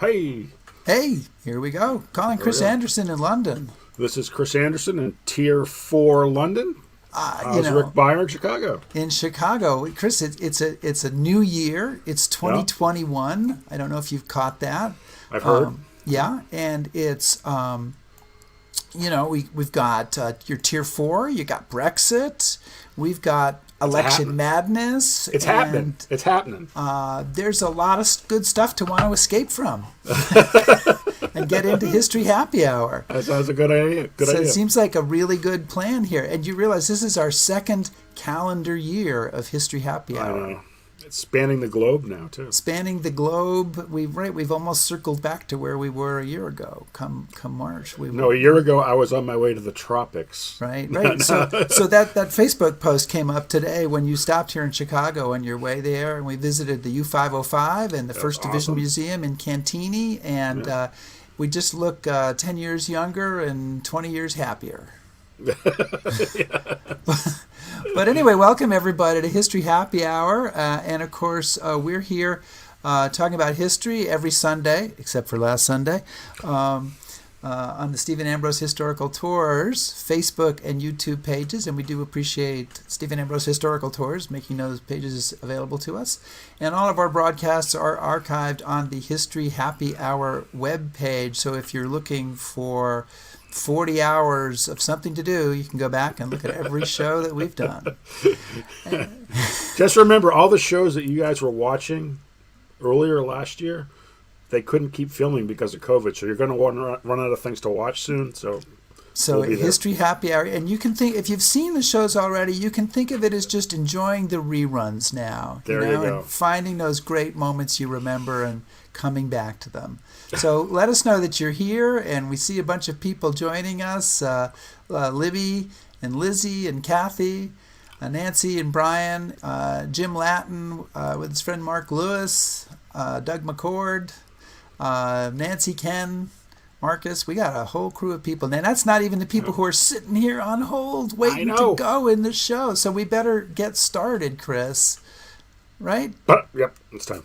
Hey, Hey, here we go. Calling there we Chris go. Anderson in London. This is Chris Anderson in Tier 4 London. Uh, you How's Rick know, Byer in Chicago? in Chicago, Chris, it's a new year. It's Yeah, 2021. I don't know if you've caught that. I've heard. Yeah, and it's we've got your tier four. You got Brexit. We've got It's election happening. madness, It's happening. and It's happening. there's a lot of good stuff to want to escape from and get into history happy hour. That sounds a good idea. Good So it idea. seems like a really good plan here. And you realize this is our second calendar year of History Happy I Hour. know. It's spanning the globe now, too. Spanning the globe, we've almost circled back to where we were a year ago. Come March, we No, were a year ago I was on my way to the tropics. right. So that Facebook post came up today when you stopped here in Chicago on your way there, and we visited the U505 and the That's First Division awesome. Museum in Cantini, and Yeah. we just look 10 years younger and 20 years happier. But anyway, welcome everybody to History Happy Hour. And of course, we're here talking about history every Sunday, except for last Sunday, on the Stephen Ambrose Historical Tours Facebook and YouTube pages. And we do appreciate Stephen Ambrose Historical Tours making those pages available to us. And all of our broadcasts are archived on the History Happy Hour webpage. So if you're looking for 40 hours of something to do, you can go back and look at every show that we've done. Just remember, all the shows that you guys were watching earlier last year, they couldn't keep filming because of COVID. So you're going to run out of things to watch soon. So So we'll be there. History Happy Hour, and you can think, if you've seen the shows already, you can think of it as just enjoying the reruns now. There you go. And finding those great moments you remember and coming back to them. So let us know that you're here, and we see a bunch of people joining us, Libby and Lizzie and Kathy, Nancy and Brian, Jim Latin with his friend Mark Lewis, Doug McCord, Nancy Ken, Marcus. We got a whole crew of people. And that's not even the people who are sitting here on hold waiting to know. go in the show. So we better get started, Chris. Right? But, yep, it's time.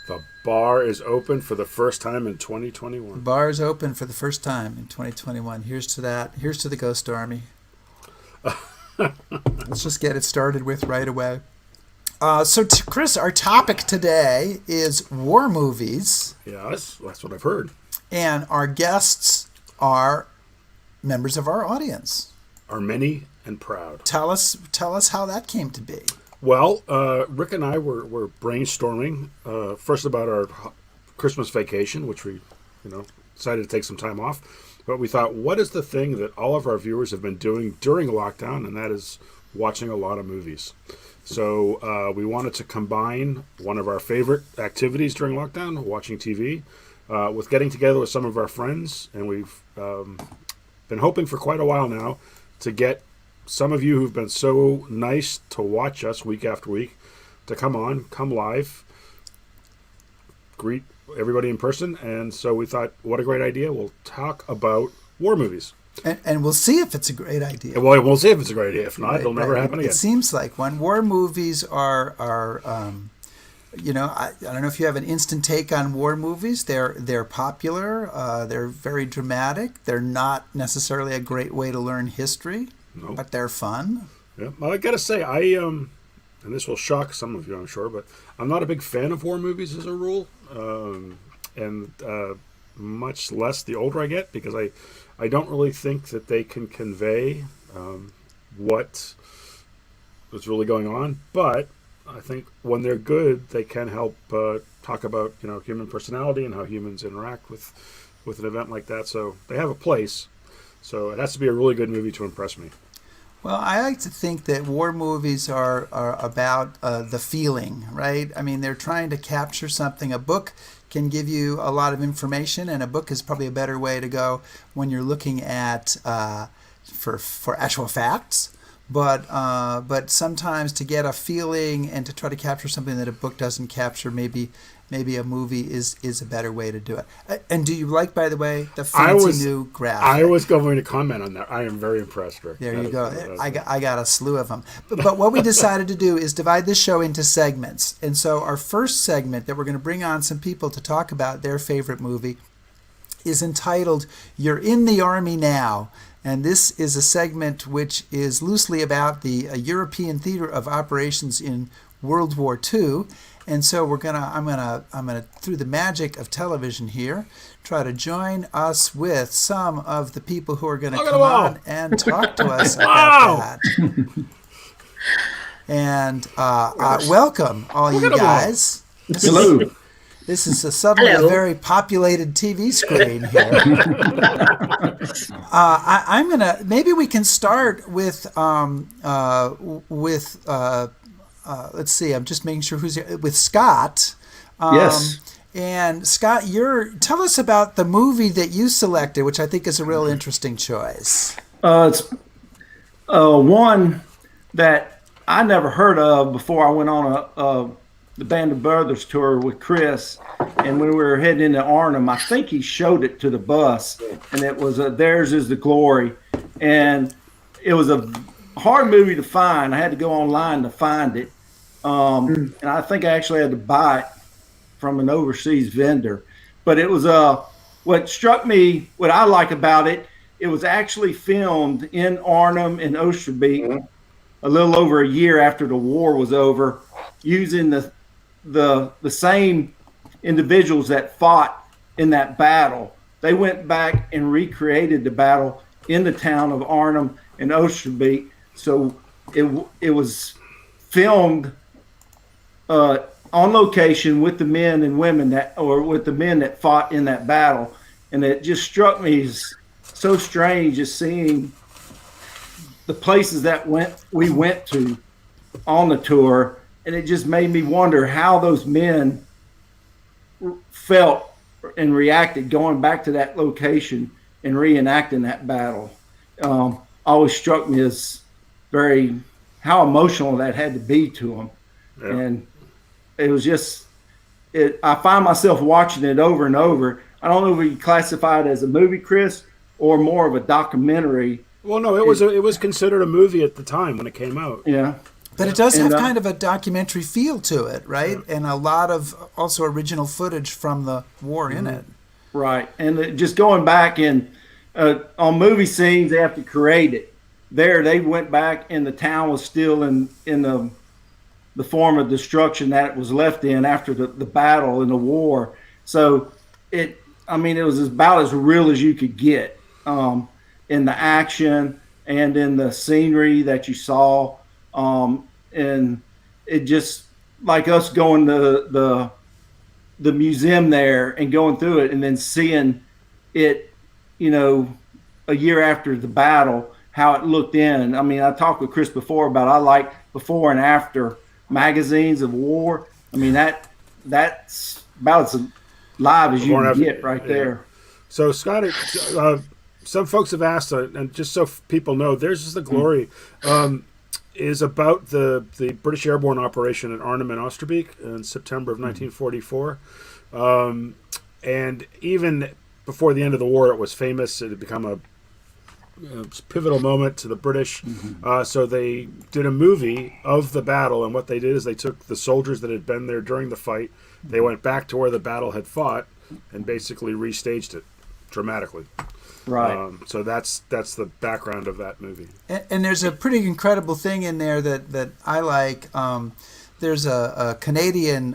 The bar is open for the first time in 2021. Bars open for the first time in 2021. Here's to that. Here's to the Ghost Army. Let's just get it started with right away. Chris, our topic today is war movies, Yeah, that's what I've heard. and our guests are members of our audience. Are many and proud. Tell us how that came to be. Well, Rick and I were brainstorming first about our Christmas vacation, which we, decided to take some time off. But we thought, what is the thing that all of our viewers have been doing during lockdown, and that is watching a lot of movies. So we wanted to combine one of our favorite activities during lockdown, watching TV, with getting together with some of our friends, and we've been hoping for quite a while now to get some of you who've been so nice to watch us week after week to come live, greet everybody in person. And so we thought, what a great idea. We'll talk about war movies. And we'll see if it's a great idea. Well, we'll see if it's a great idea. If not, Right, it'll never right. happen again. It seems like when war movies are I don't know if you have an instant take on war movies. They're popular. They're very dramatic. They're not necessarily a great way to learn history, No. but they're fun. Yeah. Well, I got to say, and this will shock some of you, I'm sure, but I'm not a big fan of war movies as a rule. And much less the older I get, because I don't really think that they can convey what was really going on. But I think when they're good, they can help talk about human personality and how humans interact with an event like that. So they have a place. So it has to be a really good movie to impress me. Well, I like to think that war movies are about the feeling, right? I mean, they're trying to capture something. A book can give you a lot of information, and a book is probably a better way to go when you're looking at for actual facts. but sometimes to get a feeling and to try to capture something that a book doesn't capture, maybe a movie is a better way to do it. And do you like, by the way, the fancy new graphic? I was going to comment on that. I am very impressed, Rick. There you go. I got a slew of them. But what we decided to do is divide this show into segments. And so our first segment that we're going to bring on some people to talk about their favorite movie is entitled "You're in the Army Now." And this is a segment which is loosely about the European theater of operations in World War II. And so I'm gonna through the magic of television here, try to join us with some of the people who are going to come on and talk to us about that. And welcome all you guys. Hello. This is suddenly a very populated TV screen here. I'm gonna maybe we can start with let's see. I'm just making sure who's here with Scott. Yes. And Scott, tell us about the movie that you selected, which I think is a real interesting choice. It's one that I never heard of before I went on the Band of Brothers tour with Chris, and when we were heading into Arnhem, I think he showed it to the bus, and it was Theirs Is the Glory, and it was a hard movie to find. I had to go online to find it, and I think I actually had to buy it from an overseas vendor. But it was what struck me, what I like about it, it was actually filmed in Arnhem and Oosterbeek a little over a year after the war was over, using the same individuals that fought in that battle. They went back and recreated the battle in the town of Arnhem and Oosterbeek. So it was filmed on location with the men and women with the men that fought in that battle. And it just struck me as so strange just seeing the places that we went to on the tour. And it just made me wonder how those men felt and reacted going back to that location and reenacting that battle. Always struck me as how emotional that had to be to them. Yeah. And it was just, I find myself watching it over and over. I don't know if we classify it as a movie, Chris, or more of a documentary. Well, no, it was considered a movie at the time when it came out. Yeah. But it does have kind of a documentary feel to it, right? Yeah. And a lot of also original footage from the war in it. Right. And just going back and on movie scenes, they have to create it. There, they went back and the town was still in the form of destruction that it was left in after the battle and the war. So it was about as real as you could get in the action and in the scenery that you saw. And it just like us going to the museum there and going through it and then seeing it, a year after the battle, how it looked in. I mean, I talked with Chris before about I like before and after magazines of war. I mean, that's about as live as you can get right there. So, Scott, some folks have asked, and just so people know, Theirs Is the Glory is about the British airborne operation at Arnhem and Oosterbeek in September of 1944. And even before the end of the war, it was famous. It had become a pivotal moment to the British. So they did a movie of the battle, and what they did is they took the soldiers that had been there during the fight, they went back to where the battle had fought, and basically restaged it dramatically. Right. So that's the background of that movie. And there's a pretty incredible thing in there that I like. There's a Canadian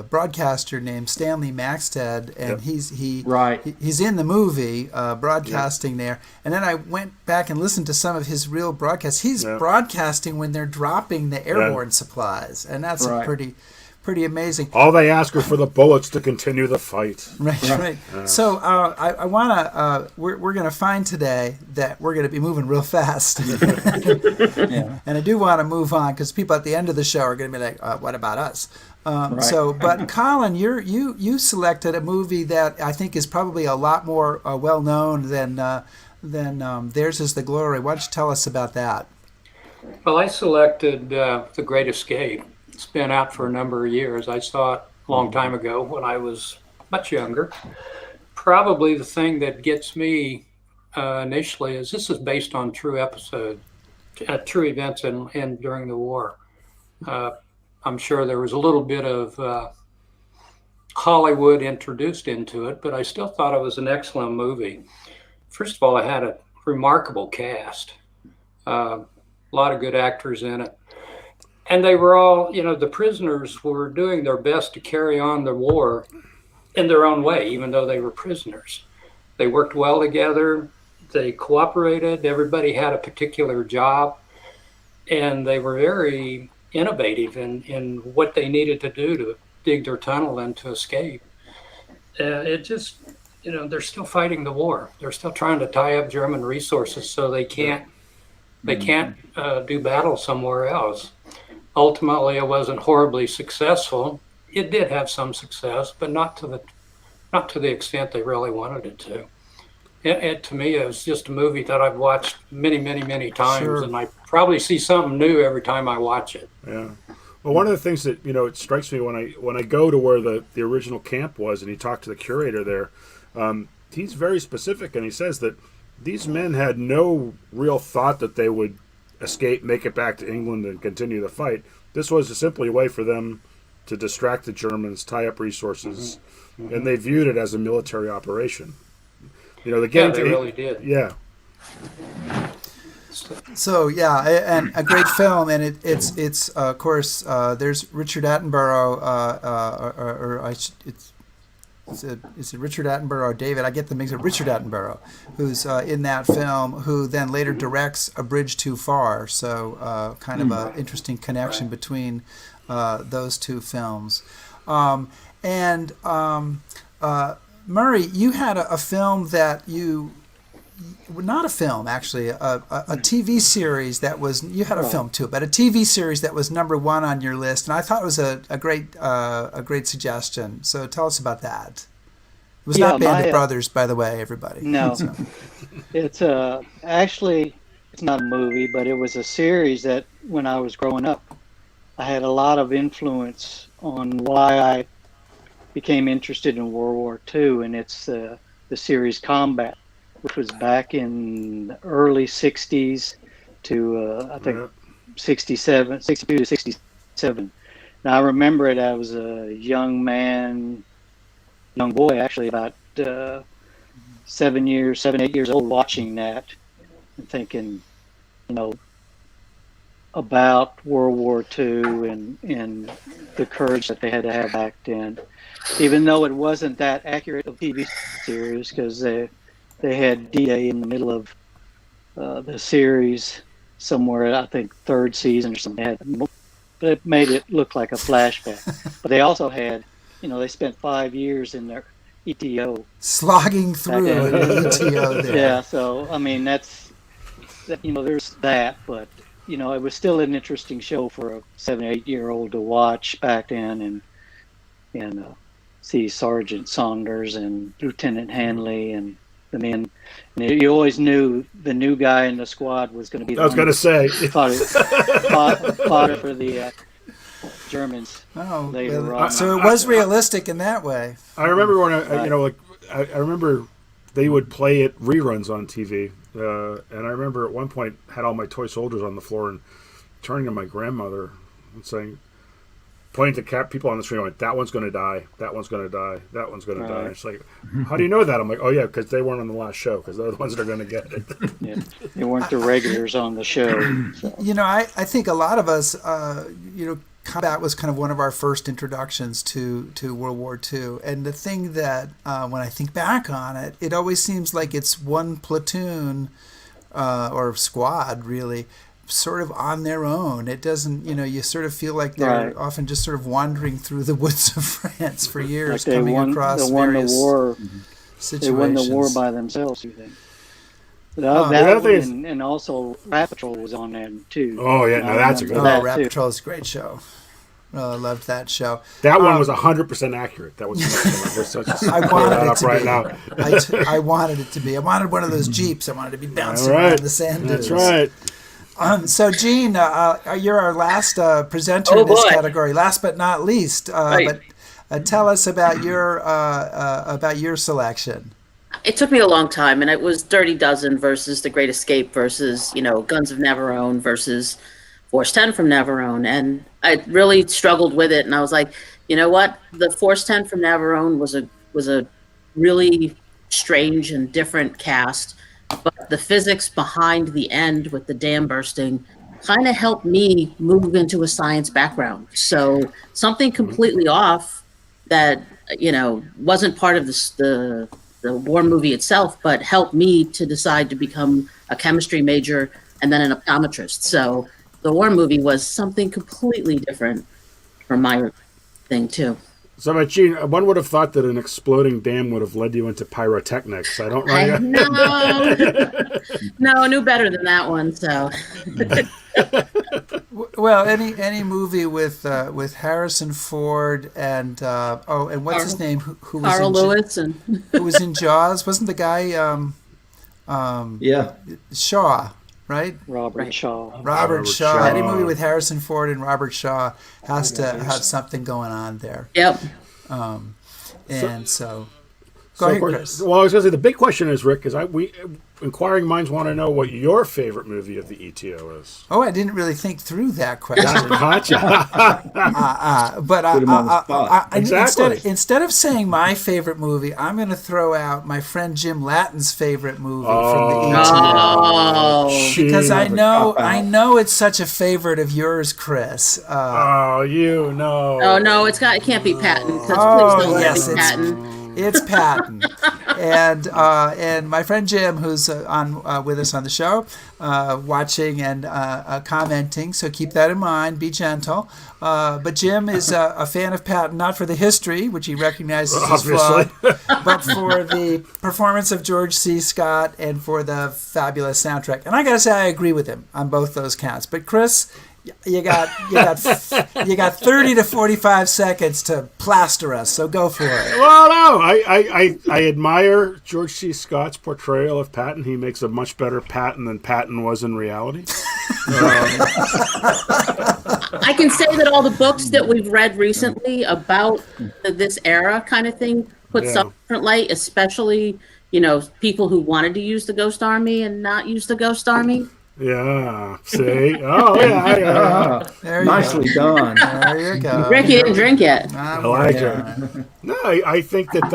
broadcaster named Stanley Maxted, and he's in the movie broadcasting there. And then I went back and listened to some of his real broadcasts. He's broadcasting when they're dropping the airborne supplies, and that's a pretty amazing. All they ask are for the bullets to continue the fight. Right. So I want to. We're going to find today that we're going to be moving real fast, and I do want to move on because people at the end of the show are going to be like, "What about us?" So, but Colin, you selected a movie that I think is probably a lot more well known than Theirs Is the Glory. Why don't you tell us about that? Well, I selected The Great Escape. It's been out for a number of years. I saw it a long time ago when I was much younger. Probably the thing that gets me initially is this is based on true events and during the war. Uh, I'm sure there was a little bit of Hollywood introduced into it, but I still thought it was an excellent movie. First of all, it had a remarkable cast, a lot of good actors in it. And they were all, the prisoners were doing their best to carry on the war in their own way, even though they were prisoners. They worked well together, they cooperated, everybody had a particular job, and they were very innovative in what they needed to do to dig their tunnel and to escape. It just, they're still fighting the war. They're still trying to tie up German resources so they can't do battle somewhere else. Ultimately, it wasn't horribly successful. It did have some success, but not to the extent they really wanted it to. To me, it was just a movie that I've watched many, many, many times, Sure. and I probably see something new every time I watch it. Yeah. Well, one of the things that it strikes me when I go to where the original camp was, and you talk to the curator there, he's very specific, and he says that these men had no real thought that they would escape, make it back to England, and continue the fight. This was simply a way for them to distract the Germans, tie up resources, and they viewed it as a military operation. They really did. Yeah. So yeah, and a great film, and it's of course there's Richard Attenborough, is it Richard Attenborough or David? I get the mix of Richard Attenborough, who's in that film, who then later directs A Bridge Too Far. So kind of an interesting connection between those two films. Murray, you had a film that not a film actually, a TV series that was, you had a film too, but a TV series that was number one on your list, and I thought it was a great suggestion. So tell us about that. It was not Band of Brothers, by the way, everybody. No, So, it's actually it's not a movie, but it was a series that when I was growing up, I had a lot of influence on why I became interested in World War II, and it's the series Combat, which was back in the early 60s to I think 62 to 67. Now I remember it. I was a young boy, actually, about 8 years old, watching that and thinking, about World War II and the courage that they had to have back then. Even though it wasn't that accurate of TV series, because they had D-Day in the middle of the series somewhere, I think third season or something. But it made it look like a flashback. But they also had, they spent 5 years in their ETO. slogging through the ETO there. Yeah, so, I mean, there's that, but, it was still an interesting show for a 7, 8-year-old to watch back then and see Sergeant Saunders and Lieutenant Hanley and the men. And you always knew the new guy in the squad was going to be the I was going to say. fought for the Germans. Oh, Later well, on. so it was realistic in that way. I remember when I remember they would play it reruns on TV, and I remember at one point had all my toy soldiers on the floor and turning to my grandmother and saying, pointing to people on the screen, like, that one's going to die, that one's going to die, that one's going to die. It's like, how do you know that? I'm like, oh yeah, because they weren't on the last show, because they're the ones that are going to get it. Yeah, they weren't the regulars on the show. So. I think a lot of us, combat was kind of one of our first introductions to World War II. And the thing that, when I think back on it, it always seems like it's one platoon or squad, really, sort of on their own. It doesn't, you sort of feel like they're often just sort of wandering through the woods of France for years, like coming across various situations. They won the war by themselves, you think. And also Rat Patrol was on there too. Oh yeah, no, that's a good Oh, one. Rat Patrol is a great show. I loved that show. That one was 100% accurate. That was such a I wanted it up to right be. now. I wanted it to be. I wanted one of those Jeeps. I wanted to be bouncing All right. around the sand dunes. That's right. So, Gene, you're our last presenter Oh, in this boy. category. Last but not least, Right. but tell us about your selection. It took me a long time, and it was Dirty Dozen versus The Great Escape versus, Guns of Navarone versus Force 10 from Navarone. And I really struggled with it, and I was like, you know what? The Force 10 from Navarone was a really strange and different cast, but the physics behind the end with the dam bursting kind of helped me move into a science background. So something completely off that wasn't part of the war movie itself, but helped me to decide to become a chemistry major and then an optometrist. So the war movie was something completely different from my thing too. So, but Gene, one would have thought that an exploding dam would have led you into pyrotechnics. I don't I know. no, I knew better than that one. So Well, any movie with Harrison Ford and and what's his name who was Carl in Lewis and who was in Jaws? Wasn't the guy Yeah. Shaw, right? Robert Right. Shaw. Robert Shaw. Shaw. Any movie with Harrison Ford and Robert Shaw has to have something going on there. yep. And so, So, go of ahead, course- Chris. well, I was going to say the big question is, Rick, is we inquiring minds want to know what your favorite movie of the ETO is. Oh, I didn't really think through that question. Gotcha. But Put him on the spot. Exactly. instead of saying my favorite movie, I'm going to throw out my friend Jim Lattin's favorite movie from the ETO. Oh, Because I Gee. know it's such a favorite of yours, Chris. Oh, you know. oh no, it can't be Patton. Please Oh, don't let yes, it be it's- Patton. It's Patton, and my friend Jim, who's on with us on the show, watching and commenting. So keep that in mind. Be gentle. But Jim is a fan of Patton, not for the history, which he recognizes as flawed, but for the performance of George C. Scott and for the fabulous soundtrack. And I gotta say, I agree with him on both those counts. But Chris, you got 30 to 45 seconds to plaster us, so go for it. Well, no, I admire George C. Scott's portrayal of Patton. He makes a much better Patton than Patton was in reality. I can say that all the books that we've read recently about this era kind of thing put Yeah. some different light, especially, people who wanted to use the Ghost Army and not use the Ghost Army. Yeah. See? Oh, yeah. There you Nicely done. go. There you go. Rick, you didn't drink yet. I'm I like working it. on No, I think that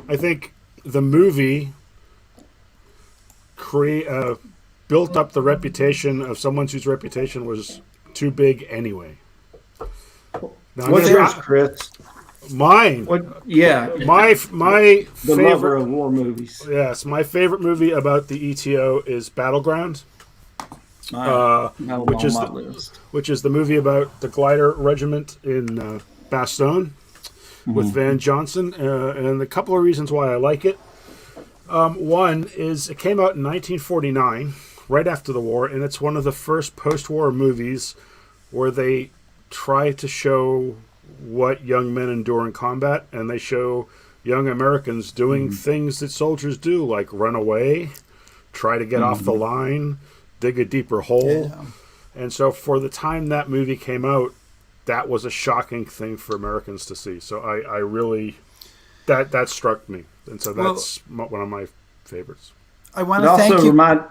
I think the movie built up the reputation of someone whose reputation was too big anyway. Now, I'm What's gonna- yours, Chris? Mine. What? Yeah, My the lover favorite. of war movies. Yes, my favorite movie about the ETO is Battleground, Which is on my the- list. which is the movie about the glider regiment in Bastogne with Van Johnson, and a couple of reasons why I like it. One is it came out in 1949, right after the war, and it's one of the first post-war movies where they try to show what young men endure in combat, and they show young Americans doing things that soldiers do, like run away, try to get off the line, dig a deeper hole. Yeah. And so for the time that movie came out, that was a shocking thing for Americans to see. So I really, that struck me. And so that's one of my favorites. I want It to thank also you. remind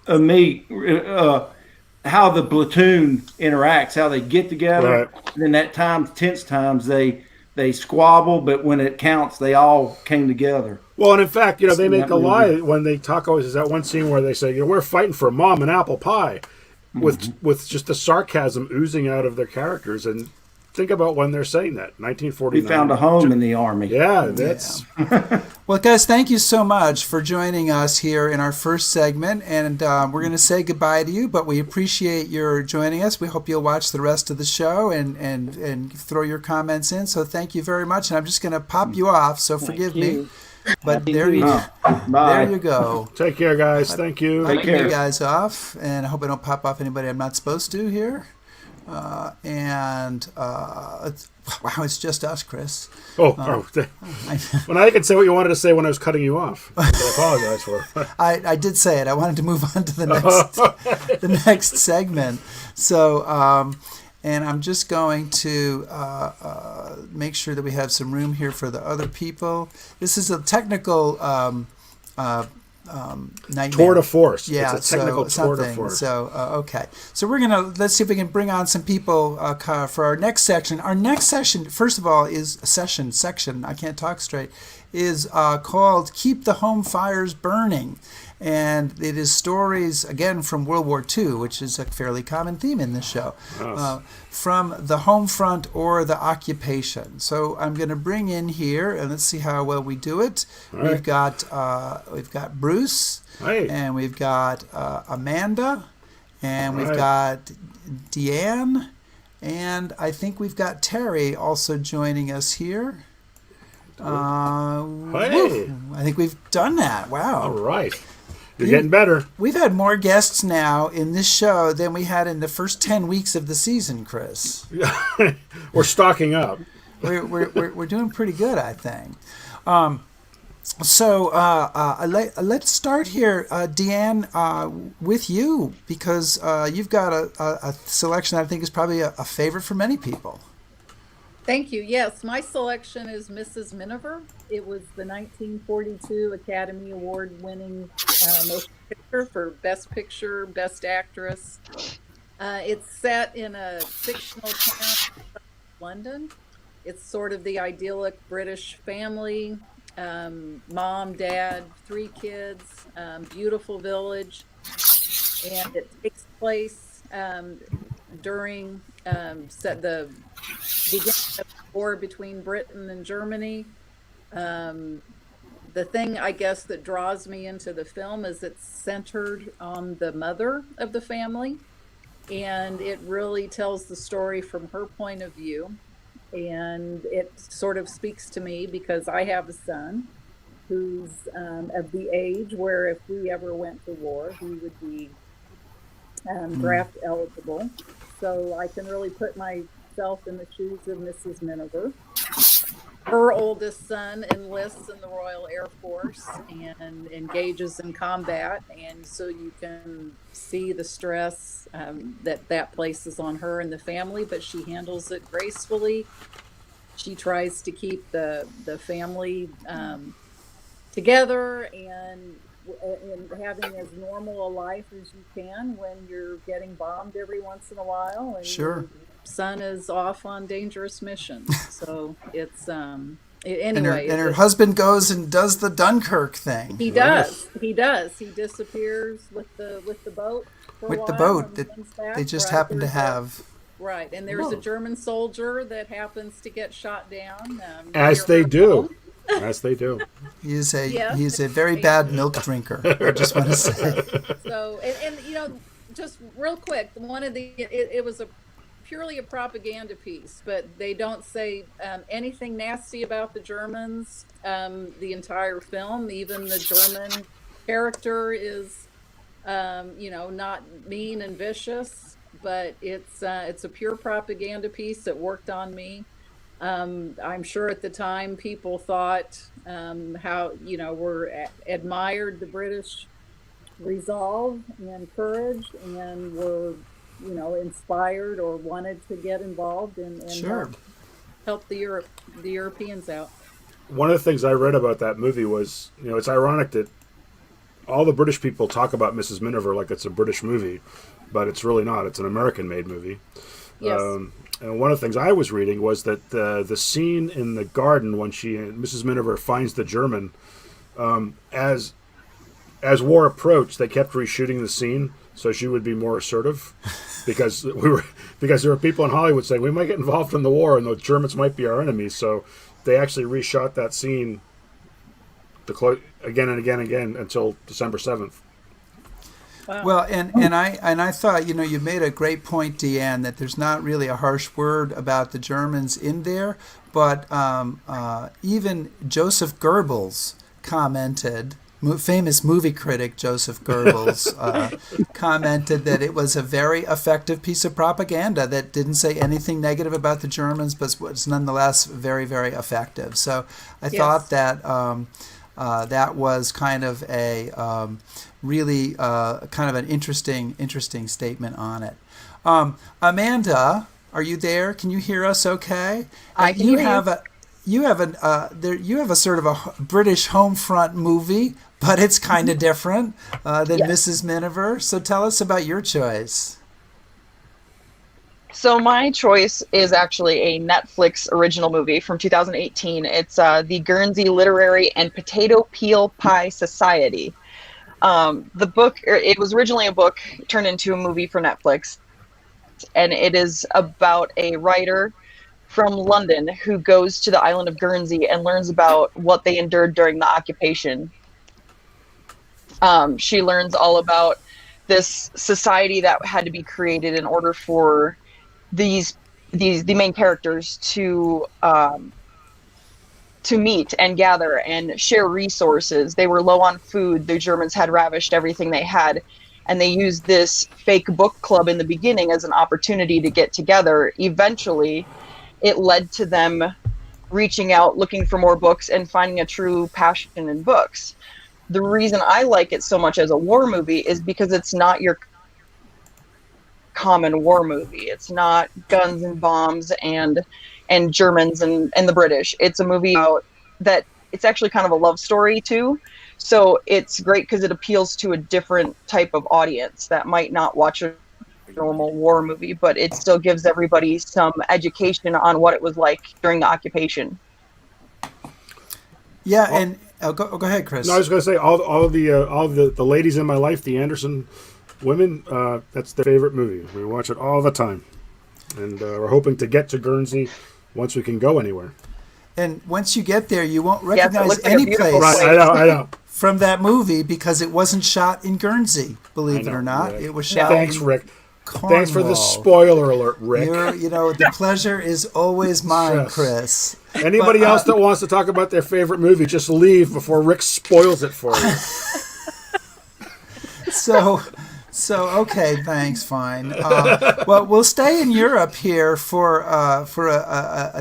of me how the platoon interacts, how they get together. Right. And then at times, tense times, they squabble, but when it counts, they all came together. Well, and in fact, they In make that a lie movie. when they talk. Always is that one scene where they say, we're fighting for mom and apple pie, with just the sarcasm oozing out of their characters. And think about when they're saying that, We 1949. found a home in the Army. Yeah, that's Well, guys, thank you so much for joining us here in our first segment. And we're going to say goodbye to you, but we appreciate your joining us. We hope you'll watch the rest of the show and throw your comments in. So thank you very much. And I'm just going to pop you off, so forgive me. you. But Happy there New you, Year. Bye. there you go. take care, guys. Thank you. Take Taking you care. guys off, and I hope I don't pop off anybody I'm not supposed to here. Wow, it's just us, Chris. Well, I can say what you wanted to say when I was cutting you off. I apologize for. I did say it. I wanted to move on to the next segment. So, and I'm just going to make sure that we have some room here for the other people. This is a technical nightmare. Tour de force. Yeah, it's a technical tour de something. force. So, okay. So let's see if we can bring on some people for our next section. Our next session, first of all, is section, I can't talk straight, is called Keep the Home Fires Burning. And it is stories, again, from World War II, which is a fairly common theme in this show, from the home front or the occupation. So I'm going to bring in here, and let's see how well we do it. Right. We've got Bruce, Hey. and we've got Amanda, and we've Right. got Deanne, and I think we've got Terry also joining us here. Hey. I think we've done that. Wow. All right. You're getting better. We've had more guests now in this show than we had in the first 10 weeks of the season, Chris. We're stocking up. We're doing pretty good, I think. Let's start here, Deanne, with you, because you've got a selection that I think is probably a favorite for many people. Thank you. Yes, my selection is Mrs. Miniver. It was the 1942 Academy Award winning motion picture for Best Picture, Best Actress. It's set in a fictional town of London. It's sort of the idyllic British family, mom, dad, 3 kids, beautiful village. And it takes place during the beginning of the war between Britain and Germany. The thing, I guess, that draws me into the film is it's centered on the mother of the family, and it really tells the story from her point of view. And it sort of speaks to me because I have a son who's of the age where if we ever went to war, he would be draft eligible. So I can really put myself in the shoes of Mrs. Miniver. Her oldest son enlists in the Royal Air Force and engages in combat, and so you can see the stress that places on her and the family, but she handles it gracefully. She tries to keep the family together and having as normal a life as you can when you're getting bombed every once in a while. And Sure. your son is off on dangerous missions. So it's And her husband goes and does the Dunkirk thing. He does. He disappears with the boat. For With a the while boat and that comes back. they just Right, happen to there's have. Right, and there's a German soldier that happens to get shot down. As near they her do. home. As they do. He is Yes. a very bad milk drinker. I just want to say. So, and just real quick, it was purely a propaganda piece, but they don't say anything nasty about the Germans the entire film. Even the German character is, not mean and vicious, but it's a pure propaganda piece that worked on me. I'm sure at the time people thought how, admired the British resolve and courage and were, inspired or wanted to get involved and Sure. help the Europeans out. One of the things I read about that movie was, it's ironic that all the British people talk about Mrs. Miniver like it's a British movie, but it's really not. It's an American-made movie. Yes. And one of the things I was reading was that the scene in the garden when Mrs. Miniver finds the German, as war approached, they kept reshooting the scene so she would be more assertive, because there were people in Hollywood saying we might get involved in the war and the Germans might be our enemies. So they actually reshot that scene again and again and again until December 7th. Wow. Well, and I thought, you made a great point, Deanne, that there's not really a harsh word about the Germans in there, but even Joseph Goebbels commented famous movie critic Joseph Goebbels commented that it was a very effective piece of propaganda that didn't say anything negative about the Germans, but was nonetheless very, very effective. So I thought that that was kind of a really kind of an interesting statement on it. Amanda, are you there? Can you hear us? Okay. I can hear you. You have a sort of a British home front movie, but it's kind of different than Mrs. Miniver. So tell us about your choice. So my choice is actually a Netflix original movie from 2018. It's the Guernsey Literary and Potato Peel Pie Society. The book, it was originally a book turned into a movie for Netflix, and it is about a writer from London who goes to the island of Guernsey and learns about what they endured during the occupation. She learns all about this society that had to be created in order for the main characters to meet and gather and share resources. They were low on food. The Germans had ravished everything they had, and they used this fake book club in the beginning as an opportunity to get together. Eventually, it led to them reaching out, looking for more books, and finding a true passion in books. The reason I like it so much as a war movie is because it's not your common war movie. It's not guns and bombs and Germans and the British. It's a movie about that. It's actually kind of a love story too. So it's great because it appeals to a different type of audience that might not watch a normal war movie, but it still gives everybody some education on what it was like during the occupation. Yeah, and go ahead, Chris. No, I was going to say all the ladies in my life, the Anderson women, that's their favorite movie. We watch it all the time, and we're hoping to get to Guernsey once we can go anywhere. And once you get there, you won't recognize looks like any a place beautiful Right, I know. from that movie because it wasn't shot in Guernsey. Believe it or not, Rick. it was shot. Thanks, in Rick. Cornwall. Thanks for the spoiler alert, Rick. The pleasure is always mine, Yes. Chris. Anybody else that wants to talk about their favorite movie, just leave before Rick spoils it for you. So okay, thanks, fine. Well, we'll stay in Europe here for a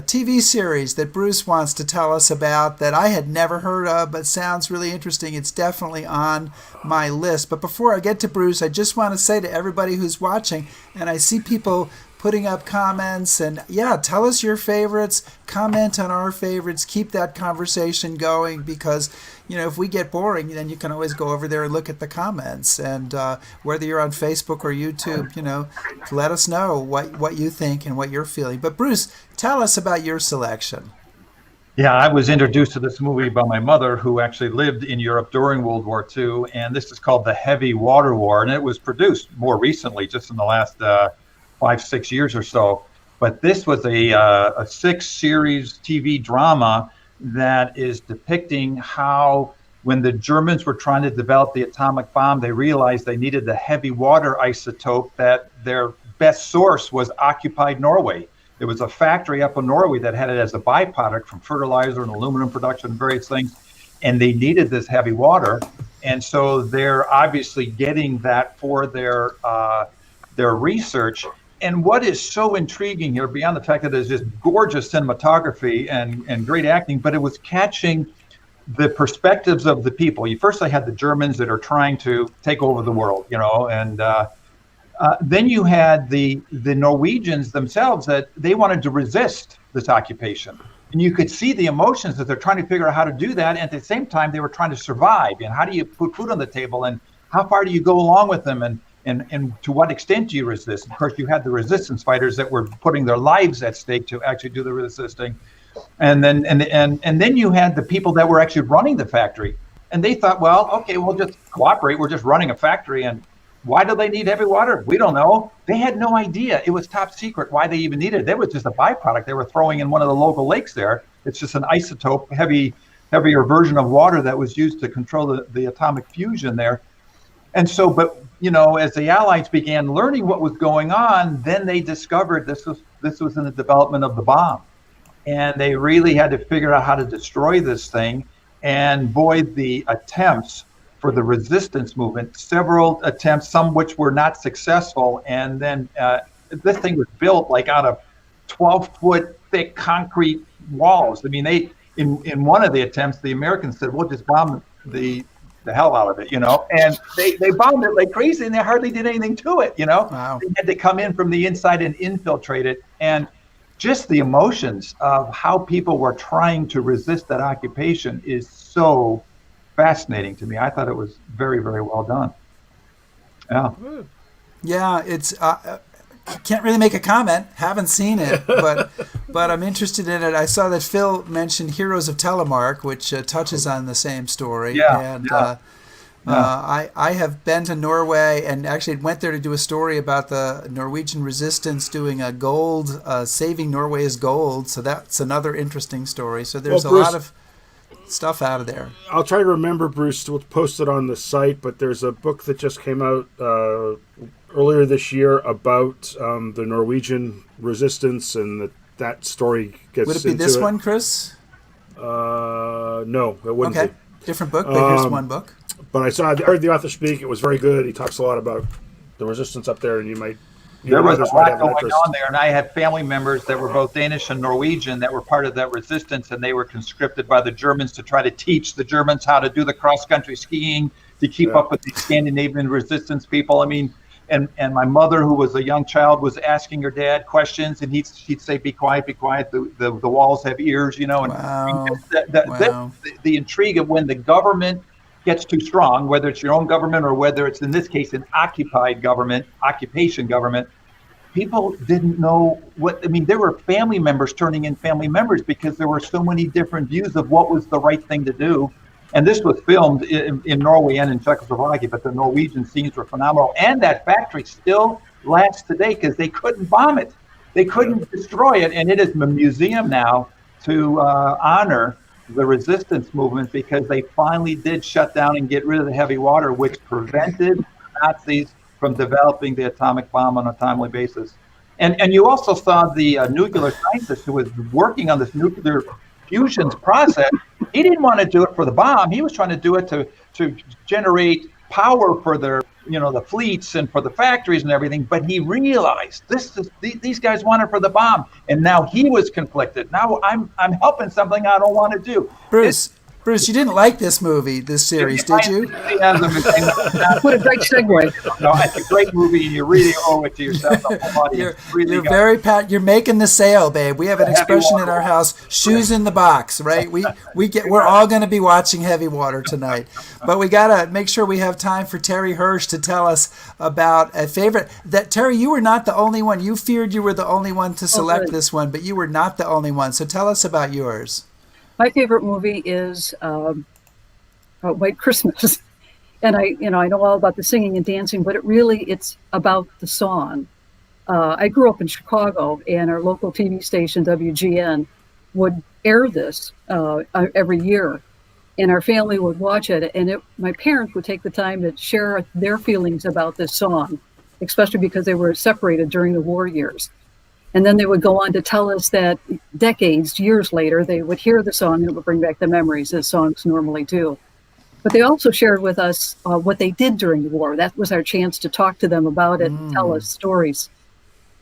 TV series that Bruce wants to tell us about that I had never heard of, but sounds really interesting. It's definitely on my list. But before I get to Bruce, I just want to say to everybody who's watching, and I see people putting up comments, and tell us your favorites, comment on our favorites, keep that conversation going, because if we get boring, then you can always go over there and look at the comments, and whether you're on Facebook or YouTube, let us know what you think and what you're feeling. But Bruce, tell us about your selection. Yeah, I was introduced to this movie by my mother, who actually lived in Europe during World War II, and this is called The Heavy Water War, and it was produced more recently, just in the last 5-6 years or so. But this was a 6-series TV drama that is depicting how, when the Germans were trying to develop the atomic bomb, they realized they needed the heavy water isotope, that their best source was occupied Norway. There was a factory up in Norway that had it as a byproduct from fertilizer and aluminum production and various things, and they needed this heavy water. And so they're obviously getting that for their research. And what is so intriguing here, beyond the fact that it's just gorgeous cinematography and great acting, but it was catching the perspectives of the people. First, they had the Germans that are trying to take over the world, and then you had the Norwegians themselves, that they wanted to resist this occupation. And you could see the emotions that they're trying to figure out how to do that. And at the same time, they were trying to survive. And how do you put food on the table? And how far do you go along with them? And to what extent do you resist? Of course, you had the resistance fighters that were putting their lives at stake to actually do the resisting. And then you had the people that were actually running the factory. And they thought, well, okay, we'll just cooperate. We're just running a factory. And why do they need heavy water? We don't know. They had no idea. It was top secret why they even needed it. That was just a byproduct they were throwing in one of the local lakes there. It's just an isotope, heavier version of water that was used to control the atomic fusion there. And so, but as the Allies began learning what was going on, then they discovered this was in the development of the bomb. And they really had to figure out how to destroy this thing. And boy, the attempts for the resistance movement, several attempts, some which were not successful. And then this thing was built like out of 12-foot thick concrete walls. I mean, in one of the attempts, the Americans said, we'll just bomb the hell out of it, and they bombed it like crazy, and they hardly did anything to it. Wow. They had to come in from the inside and infiltrate it. And just the emotions of how people were trying to resist that occupation is so fascinating to me. I thought it was very, very well done. Yeah, it's can't really make a comment. Haven't seen it, but I'm interested in it. I saw that Phil mentioned Heroes of Telemark, which touches on the same story. I have been to Norway and actually went there to do a story about the Norwegian resistance doing a gold, saving Norway's gold. So that's another interesting story. So there's Bruce, a lot of stuff out of there. I'll try to remember, Bruce, to post it on the site, but there's a book that just came out earlier this year about the Norwegian resistance, and that story gets into it. Would it be this one, Chris? No, it wouldn't be. Different book, but here's one book. But I heard the author speak. It was very good. He talks a lot about the resistance up there, and there was a lot going on there, and I had family members that were both Danish and Norwegian that were part of that resistance, and they were conscripted by the Germans to try to teach the Germans how to do the cross-country skiing to keep up with the Scandinavian resistance people. I mean, and my mother, who was a young child, was asking her dad questions, and he'd say, "Be quiet, be quiet. The walls have ears," And wow. The intrigue of when the government gets too strong, whether it's your own government or whether it's, in this case, an occupation government, people didn't know there were family members turning in family members because there were so many different views of what was the right thing to do. And this was filmed in Norway and in Czechoslovakia, but the Norwegian scenes were phenomenal. And that factory still lasts today because they couldn't bomb it. They couldn't destroy it. And it is a museum now to honor the resistance movement because they finally did shut down and get rid of the heavy water, which prevented Nazis from developing the atomic bomb on a timely basis. And you also saw the nuclear scientist who was working on this nuclear fusions process. He didn't want to do it for the bomb. He was trying to do it to generate power for their, the fleets and for the factories and everything. But he realized these guys want it for the bomb, and now he was conflicted. Now I'm helping something I don't want to do. Bruce, you didn't like this series, did you? What a great segue. No, it's a great movie, and you really owe it to yourself. You're making the sale, babe. We have an expression in our house: shoes in the box, right? We're all going to be watching Heavy Water tonight, but we got to make sure we have time for Terry Hirsch to tell us about a favorite. That Terry, you were not the only one. You feared you were the only one to select this one, but you were not the only one. So tell us about yours. My favorite movie is White Christmas, and I know all about the singing and dancing, but it's about the song. I grew up in Chicago, and our local TV station WGN would air this every year, and our family would watch it. And my parents would take the time to share their feelings about this song, especially because they were separated during the war years. And then they would go on to tell us that years later, they would hear the song and it would bring back the memories, as songs normally do. But they also shared with us what they did during the war. That was our chance to talk to them about it and tell us stories.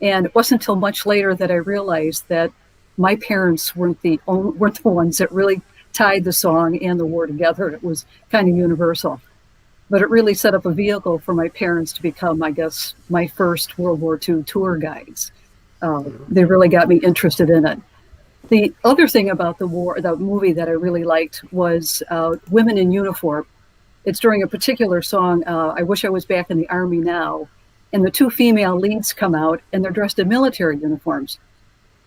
And it wasn't until much later that I realized that my parents weren't the ones that really tied the song and the war together. It was kind of universal. But it really set up a vehicle for my parents to become, I guess, my first World War II tour guides. They really got me interested in it. The other thing about the movie that I really liked was Women in Uniform. It's during a particular song, I Wish I Was Back in the Army Now, and the two female leads come out and they're dressed in military uniforms.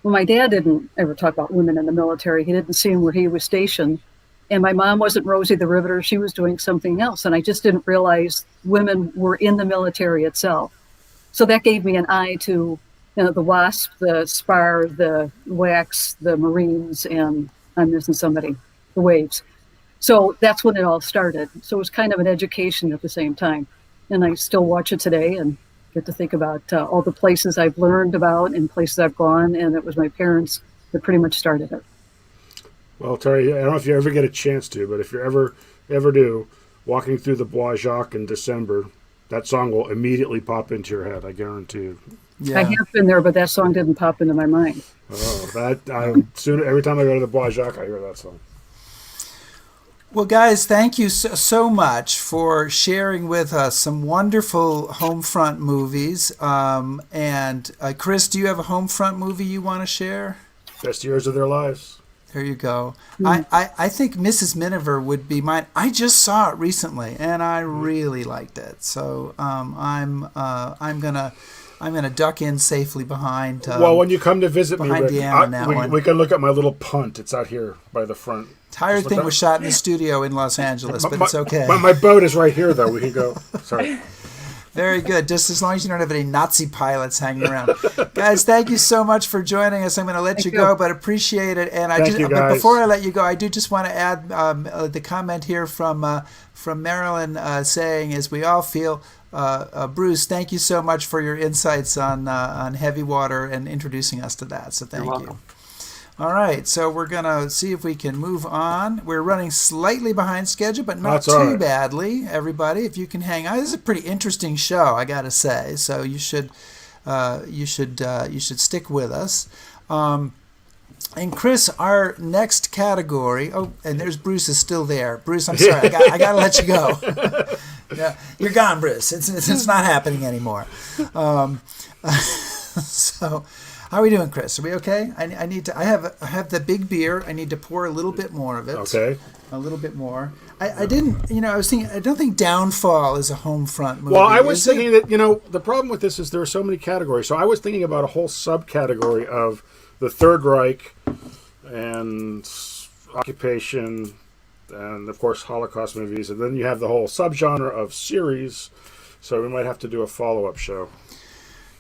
Well, my dad didn't ever talk about women in the military. He didn't see them where he was stationed. And my mom wasn't Rosie the Riveter. She was doing something else. And I just didn't realize women were in the military itself. So that gave me an eye to the WASP, the SPAR, the WAX, the Marines, and I'm missing somebody, the Waves. So that's when it all started. So it was kind of an education at the same time. And I still watch it today and get to think about all the places I've learned about and places I've gone. And it was my parents that pretty much started it. Well, Terry, I don't know if you ever get a chance to, but if you ever do, walking through the Bois Jacques in December, that song will immediately pop into your head. I guarantee you. Yeah. I have been there, but that song didn't pop into my mind. Oh, every time I go to the Bois Jacques, I hear that song. Well, guys, thank you so much for sharing with us some wonderful Homefront movies. And Chris, do you have a Homefront movie you want to share? Best years of their lives. There you go. I think Mrs. Miniver would be mine. I just saw it recently, and I really liked it. So I'm gonna duck in safely behind. Well, when you come to visit me, Rick, Deanna on that one. we can look at my little punt. It's out here by the front. Entire thing was shot in the studio in Los Angeles, but it's okay. My boat is right here, though. We can go. Sorry. Very good. Just as long as you don't have any Nazi pilots hanging around. Guys, thank you so much for joining us. I'm going to let you go, but appreciate it. And but before I let you go, I do just want to add the comment here from Marilyn saying, as we all feel, Bruce, thank you so much for your insights on heavy water and introducing us to that. So thank you. All right, so we're going to see if we can move on. We're running slightly behind schedule, but not too badly, everybody. If you can hang on. This is a pretty interesting show, I got to say. So you should stick with us. And Chris, our next category. Oh, and there's Bruce is still there. Bruce, I'm sorry. I got to let you go. Yeah, you're gone, Bruce. It's not happening anymore. So, how are we doing, Chris? Are we okay? I need to. I have the big beer. I need to pour a little bit more of it. Okay. A little bit more. I didn't. I was thinking. I don't think Downfall is a Homefront movie. Well, I was thinking that the problem with this is there are so many categories. So I was thinking about a whole subcategory of the Third Reich and occupation, and of course Holocaust movies, and then you have the whole subgenre of series. So we might have to do a follow-up show.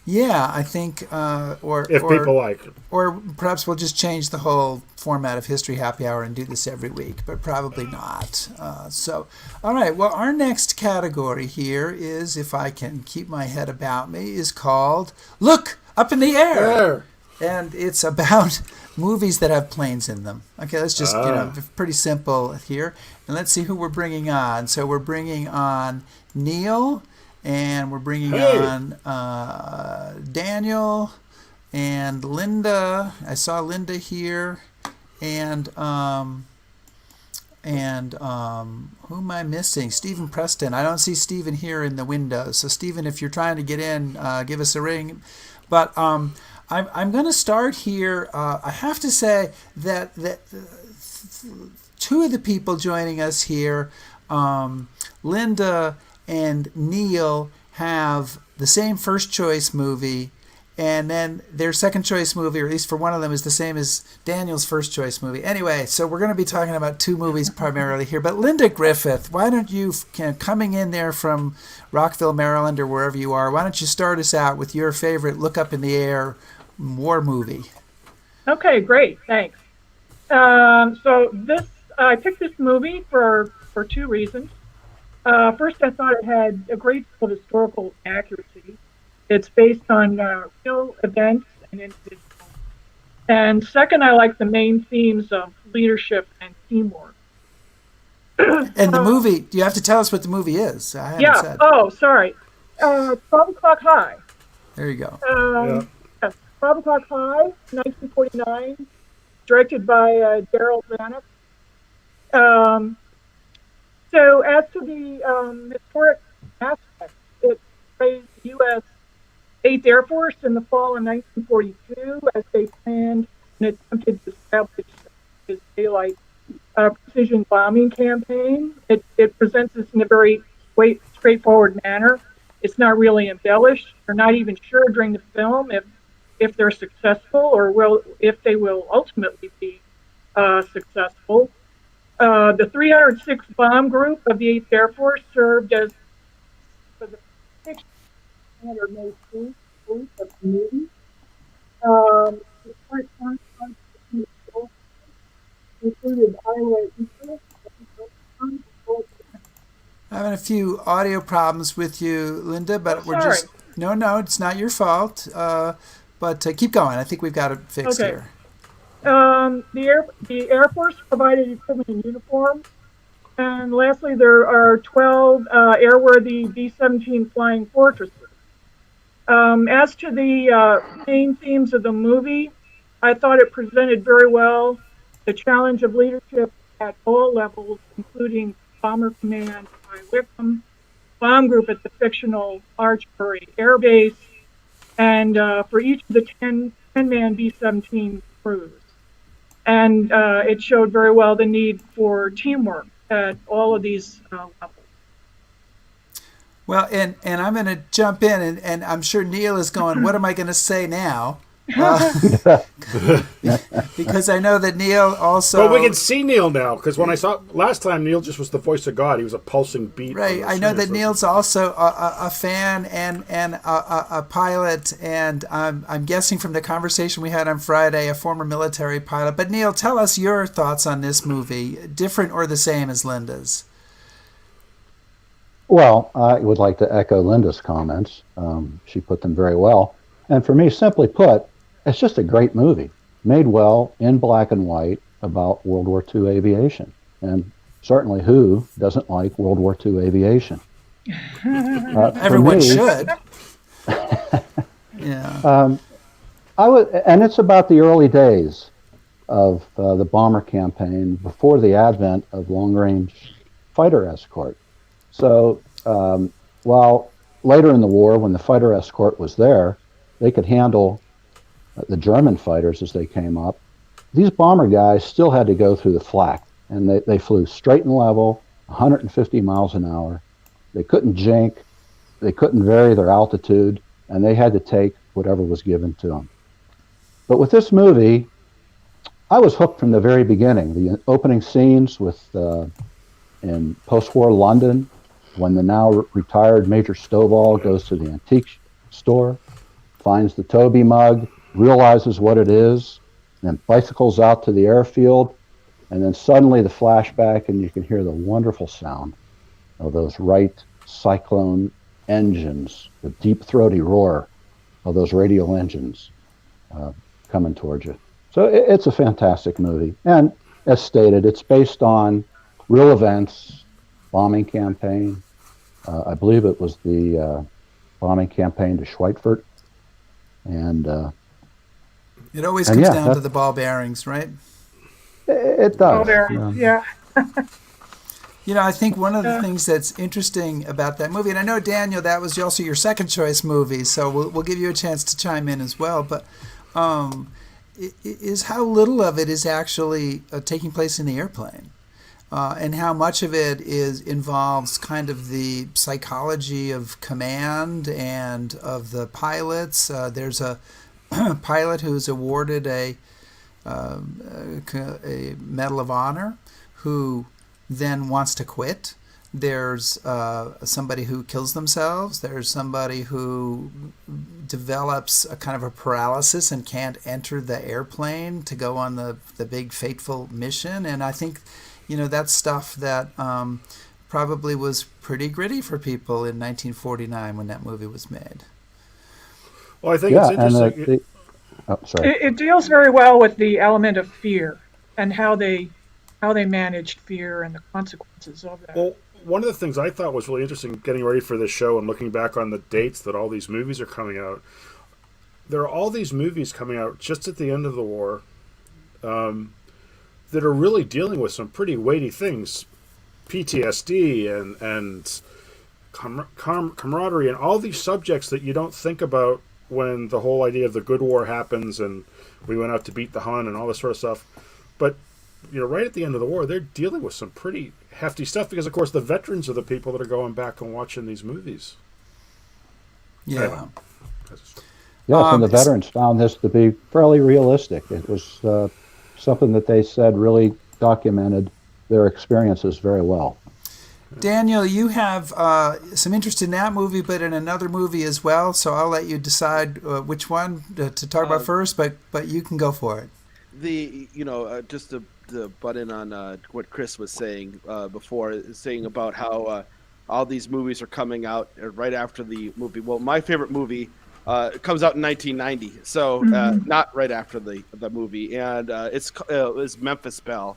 Yeah, I think, if people like it. Or perhaps we'll just change the whole format of History Happy Hour and do this every week, but probably not. All right, well, our next category here is, if I can keep my head about me, is called Look Up in the Air. And it's about movies that have planes in them. Okay, let's just, pretty simple here. And let's see who we're bringing on. So we're bringing on Neil. And we're bringing on Daniel and Linda. I saw Linda here, and who am I missing? Stephen Preston. I don't see Stephen here in the window. So Stephen, if you're trying to get in, give us a ring. But I'm going to start here. I have to say that two of the people joining us here, Linda and Neil, have the same first choice movie, and then their second choice movie, or at least for one of them, is the same as Daniel's first choice movie. Anyway, so we're going to be talking about two movies primarily here. But Linda Griffith, why don't you, coming in there from Rockville, Maryland, or wherever you are, why don't you start us out with your favorite Look Up in the Air war movie? Okay, great, thanks. So I picked this movie for two reasons. First, I thought it had a great deal of historical accuracy. It's based on real events and individuals. And second, I like the main themes of leadership and teamwork. And the movie, you have to tell us what the movie is. I haven't said. Oh, sorry. 12 O'Clock High. There you go. Yes, 12 O'Clock High, 1949, directed by Daryl Zanuck. So as to the historic aspect, it raised the U.S. 8th Air Force in the fall of 1942 as they planned and attempted to establish this daylight precision bombing campaign. It presents this in a very straightforward manner. It's not really embellished. They're not even sure during the film if they're successful or if they will ultimately be successful. The 306th Bomb Group of the 8th Air Force served as for the 6th May Fleet of the Navy. The current contract included Iowa Eagle. Having a few audio problems with you, Linda, but we're sorry. just no, it's not your fault. But keep going. I think we've got it fixed here. The Air Force provided equipment and uniform. And lastly, there are 12 airworthy B-17 flying fortresses. As to the main themes of the movie, I thought it presented very well the challenge of leadership at all levels, including Bomber Command by Wickham, Bomb Group at the fictional Archbury Air Base, and for each of the 10-man B-17 crews. And it showed very well the need for teamwork at all of these levels. Well, and I'm going to jump in, and I'm sure Neil is going, what am I going to say now? Because I know that Neil also... Well, we can see Neil now, because when I saw last time, Neil just was the voice of God. He was a pulsing beat. Right. I know that Neil's also a fan and a pilot, and I'm guessing from the conversation we had on Friday, a former military pilot. But Neil, tell us your thoughts on this movie, different or the same as Linda's. Well, I would like to echo Linda's comments. She put them very well. And for me, simply put, it's just a great movie, made well, in black and white, about World War II aviation. And certainly who doesn't like World War II aviation? Everyone should. Yeah. And it's about the early days of the bomber campaign before the advent of long-range fighter escort. So while later in the war, when the fighter escort was there, they could handle the German fighters as they came up. These bomber guys still had to go through the flak, and they flew straight and level, 150 miles an hour. They couldn't jink, they couldn't vary their altitude, and they had to take whatever was given to them. But with this movie, I was hooked from the very beginning. The opening scenes with in post-war London, when the now retired Major Stovall goes to the antique store, finds the Toby mug, realizes what it is, then bicycles out to the airfield, and then suddenly the flashback, and you can hear the wonderful sound of those Wright Cyclone engines, the deep throaty roar of those radial engines coming towards you. So it's a fantastic movie. And as stated, it's based on real events, bombing campaign. I believe it was the bombing campaign to Schweitfurt. And it always comes down to the ball bearings, right? It does. Ball bearings, yeah. You know, I think one of the things that's interesting about that movie, and I know, Daniel, that was also your second choice movie, so we'll give you a chance to chime in as well, but is how little of it is actually taking place in the airplane. And how much of it involves kind of the psychology of command and of the pilots. There's a pilot who's awarded a Medal of Honor who then wants to quit. There's somebody who kills themselves. There's somebody who develops a kind of a paralysis and can't enter the airplane to go on the big fateful mission. And I think, you know, that's stuff that probably was pretty gritty for people in 1949 when that movie was made. Well, I think it's interesting. It deals very well with the element of fear and how they managed fear and the consequences of that. Well, one of the things I thought was really interesting getting ready for this show and looking back on the dates that all these movies are coming out, there are all these movies coming out just at the end of the war that are really dealing with some pretty weighty things, PTSD and camaraderie and all these subjects that you don't think about when the whole idea of the good war happens and we went out to beat the Hun and all this sort of stuff. But, you know, right at the end of the war, they're dealing with some pretty hefty stuff because, of course, the veterans are the people that are going back and watching these movies. Yeah. Yes, and the veterans found this to be fairly realistic. It was something that they said really documented their experiences very well. Daniel, you have some interest in that movie, but in another movie as well. So I'll let you decide which one to talk about first. But you can go for it. Just to butt in on what Chris was saying before, saying about how all these movies are coming out right after the movie. Well, my favorite movie It comes out in 1990, so not right after the movie, and it was Memphis Belle.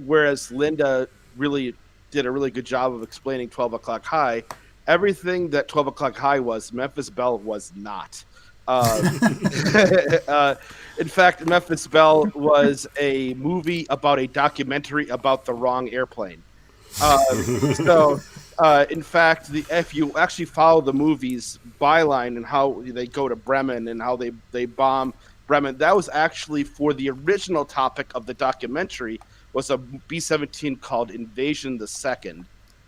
Whereas Linda really did a really good job of explaining 12 O'Clock High, everything that 12 O'Clock High was, Memphis Belle was not. In fact, Memphis Belle was a movie about a documentary about the wrong airplane. In fact, if you actually follow the movie's byline and how they go to Bremen and how they bomb Bremen, that was actually for the original topic of the documentary, was a B-17 called Invasion the Second,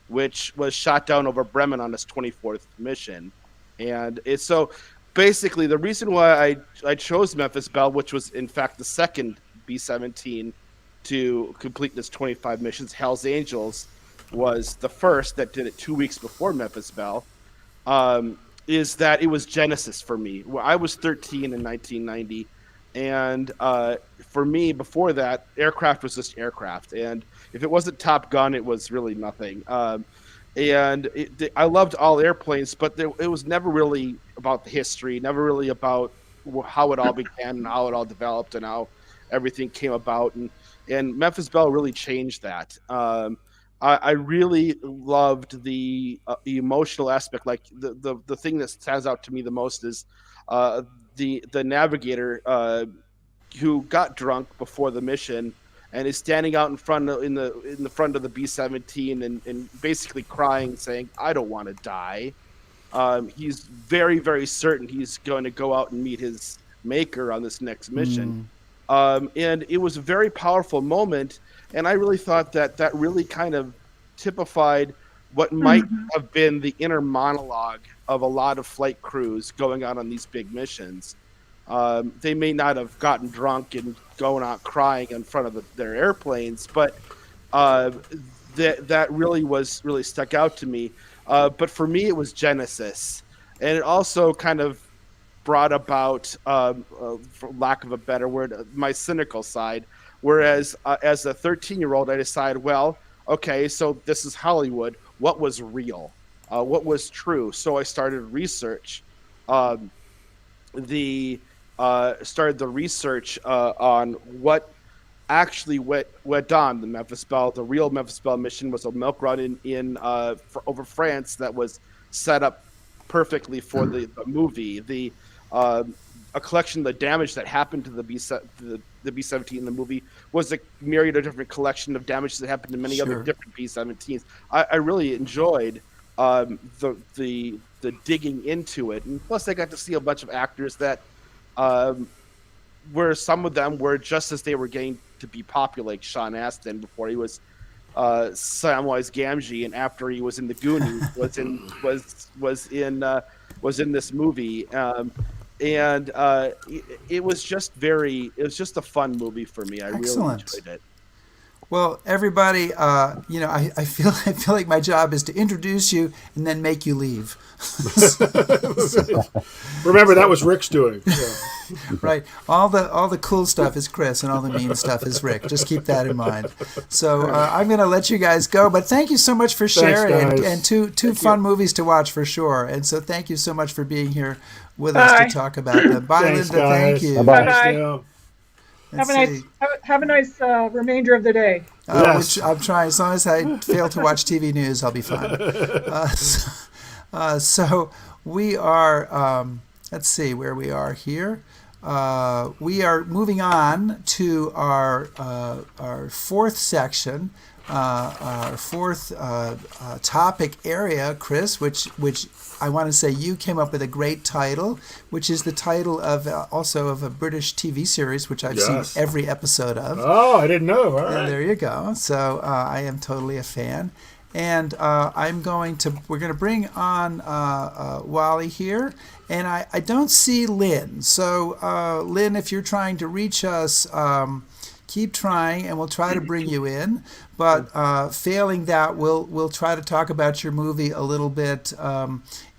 which was shot down over Bremen on its 24th mission. And it's so basically the reason why I chose Memphis Belle, which was in fact the second B-17 to complete this 25 missions. Hell's Angels was the first that did it 2 weeks before Memphis Belle. Is that it was Genesis for me. Well, I was 13 in 1990, and for me, before that, aircraft was just aircraft. And if it wasn't Top Gun, it was really nothing. I loved all airplanes, but it was never really about the history, never really about how it all began and how it all developed and how everything came about. And Memphis Belle really changed that. I really loved the emotional aspect. Like the thing that stands out to me the most is the navigator who got drunk before the mission and is standing out in the front of the B-17 and basically crying, saying, "I don't want to die." He's very, very certain he's going to go out and meet his maker on this next mission. And it was a very powerful moment. And I really thought that really kind of typified what might have been the inner monologue of a lot of flight crews going out on these big missions. They may not have gotten drunk and going out crying in front of their airplanes, but that really stuck out to me. But for me, it was Genesis. And it also kind of brought about, for lack of a better word, my cynical side. Whereas as a 13-year-old, I decided, well, okay, so this is Hollywood. What was real? What was true? So I started research. Started the research on what actually went on the Memphis Belle. The real Memphis Belle mission was a milk run over France that was set up perfectly for the movie. A collection of the damage that happened to the B-17 in the movie was a myriad of different collection of damage that happened to many other different B-17s. I really enjoyed the digging into it, and plus I got to see a bunch of actors that where some of them were just as they were getting to be popular, like Sean Astin before he was Samwise Gamgee, and after he was in the Goonies was in this movie. It was just a fun movie for me. I really enjoyed it. Well, everybody, I feel like my job is to introduce you and then make you leave. Remember, that was Rick's doing. Yeah. Right. All the cool stuff is Chris, and all the mean stuff is Rick. Just keep that in mind. So I'm going to let you guys go, but thank you so much for sharing and two fun movies to watch for sure. And so thank you so much for being here with us to talk about them. Bye, Thanks, Linda. Guys. Thank you. Bye. Have a nice remainder of the day. Which I'm trying. As long as I fail to watch TV news, I'll be fine. So we are. Let's see where we are here. We are moving on to our fourth section, our fourth topic area, Chris, which I want to say you came up with a great title, which is the title of also of a British TV series, which I've seen every episode of. Oh, I didn't know. All right. There you go. So I am totally a fan. And we're going to bring on Wally here. And I don't see Lynn. So Lynn, if you're trying to reach us, keep trying, and we'll try to bring you in. But failing that, we'll try to talk about your movie a little bit,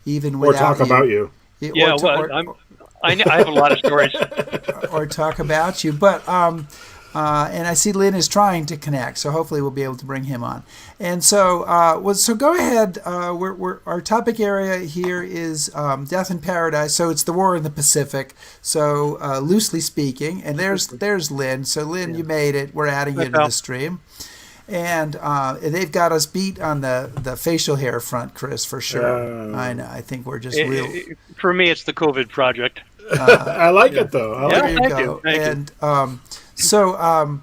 even without or talk about you. I have a lot of stories. Or talk about you. But And I see Lynn is trying to connect, so hopefully we'll be able to bring him on. And so, so go ahead. Our topic area here is Death in Paradise. So it's the war in the Pacific. So loosely speaking, and there's Lynn. So Lynn, you made it. We're adding you to the stream. And they've got us beat on the facial hair front, Chris, for sure. I know. I think we're just real. For me, it's the COVID project. I like it though. There you go. And so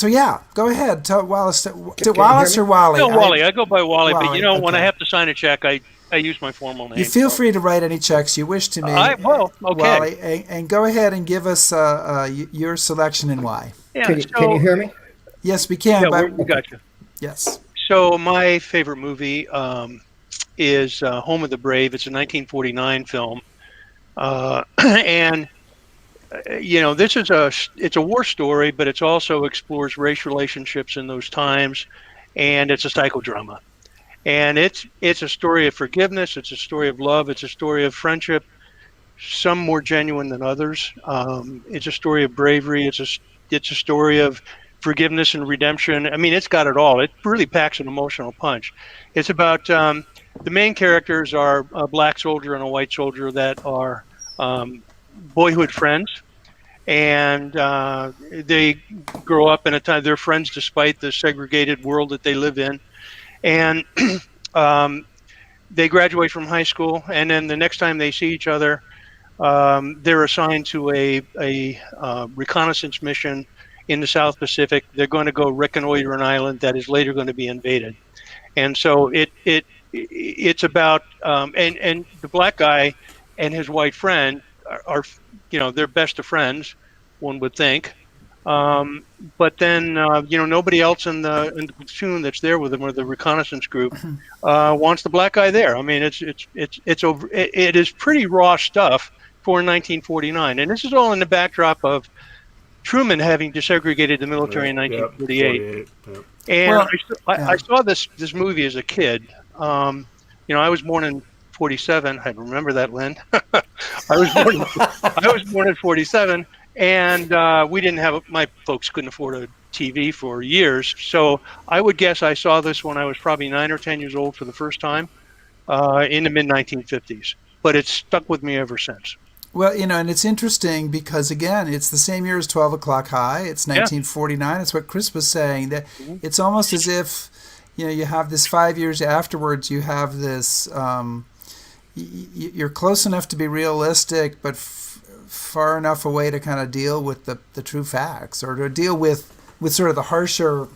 yeah, go ahead. Tell Wallace. Wallace or Wally? No, Wally. I go by Wally, but when I have to sign a check, I use my formal name. You feel free to write any checks you wish to me. Okay. Wally, and go ahead and give us your selection and why. Yeah, can you hear me? Yes, we can. Yeah, we got you. Yes. So my favorite movie is Home of the Brave. It's a 1949 film, and this is it's a war story, but it also explores race relationships in those times, and it's a psychodrama, and it's a story of forgiveness. It's a story of love. It's a story of friendship, some more genuine than others. It's a story of bravery. It's a story of forgiveness and redemption. I mean, it's got it all. It really packs an emotional punch. It's about the main characters are a black soldier and a white soldier that are boyhood friends, and they grow up in a time they're friends despite the segregated world that they live in, and they graduate from high school, and then the next time they see each other, they're assigned to a reconnaissance mission in the South Pacific. They're going to go reconnoiter an island that is later going to be invaded, and so it's about and the black guy and his white friend are they're best of friends, one would think, but then nobody else in the platoon that's there with them, or the reconnaissance group, wants the black guy there. I mean, it is pretty raw stuff for 1949, and this is all in the backdrop of Truman having desegregated the military in 1948. And I saw this movie as a kid. I was born in 47. I remember that, Lynn. I was born in 47, and we didn't have my folks couldn't afford a TV for years. So I would guess I saw this when I was probably 9 or 10 years old for the first time in the mid 1950s. But it's stuck with me ever since. Well, and it's interesting because, again, it's the same year as 12 O'Clock High. It's 1949. It's what Chris was saying. That it's almost as if, you have this 5 years afterwards, you have this, you're close enough to be realistic, but far enough away to kind of deal with the true facts, or to deal with sort of the harsher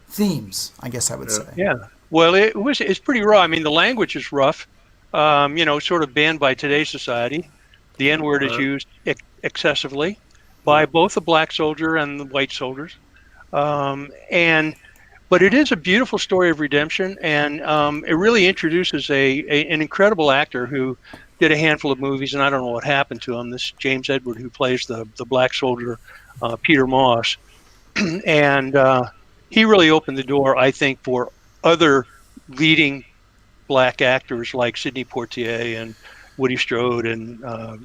themes, I guess I would say. Yeah. Well, it's pretty raw. I mean, the language is rough, sort of banned by today's society. The N-word is used excessively by both the black soldier and the white soldiers. But it is a beautiful story of redemption, and it really introduces an incredible actor who did a handful of movies, and I don't know what happened to him. This James Edward, who plays the black soldier, Peter Moss. And he really opened the door, I think, for other leading black actors like Sidney Poitier and Woody Strode and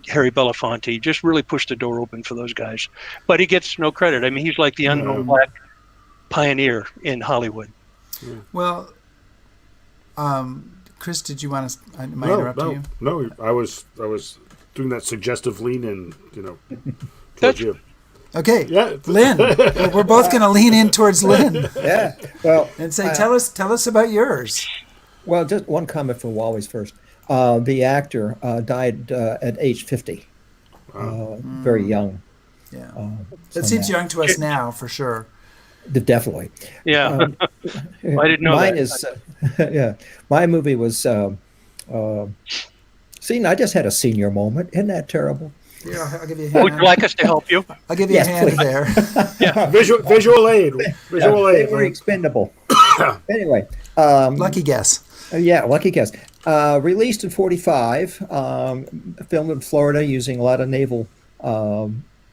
Harry Belafonte. Just really pushed the door open for those guys. But he gets no credit. I mean, he's like the unknown black pioneer in Hollywood. Well, Chris, did you want to? Am I interrupting you? No, I was doing that suggestive lean in, towards you. Okay, yeah, Lynn. We're both going to lean in towards Lynn. Yeah, well, and say, tell us about yours. Well, just one comment from Wally's first. The actor died at age 50, very young. Yeah, it seems young to us now, for sure. Definitely. Yeah, I didn't know mine that. is, my movie was. See, I just had a senior moment. Isn't that terrible? Yeah, I'll give you a hand. Would you like us to help you? I'll give you a hand there. Yeah, visual aid. Visual aid. They were expendable. Anyway, lucky guess. Lucky guess. Released in 1945, filmed in Florida using a lot of naval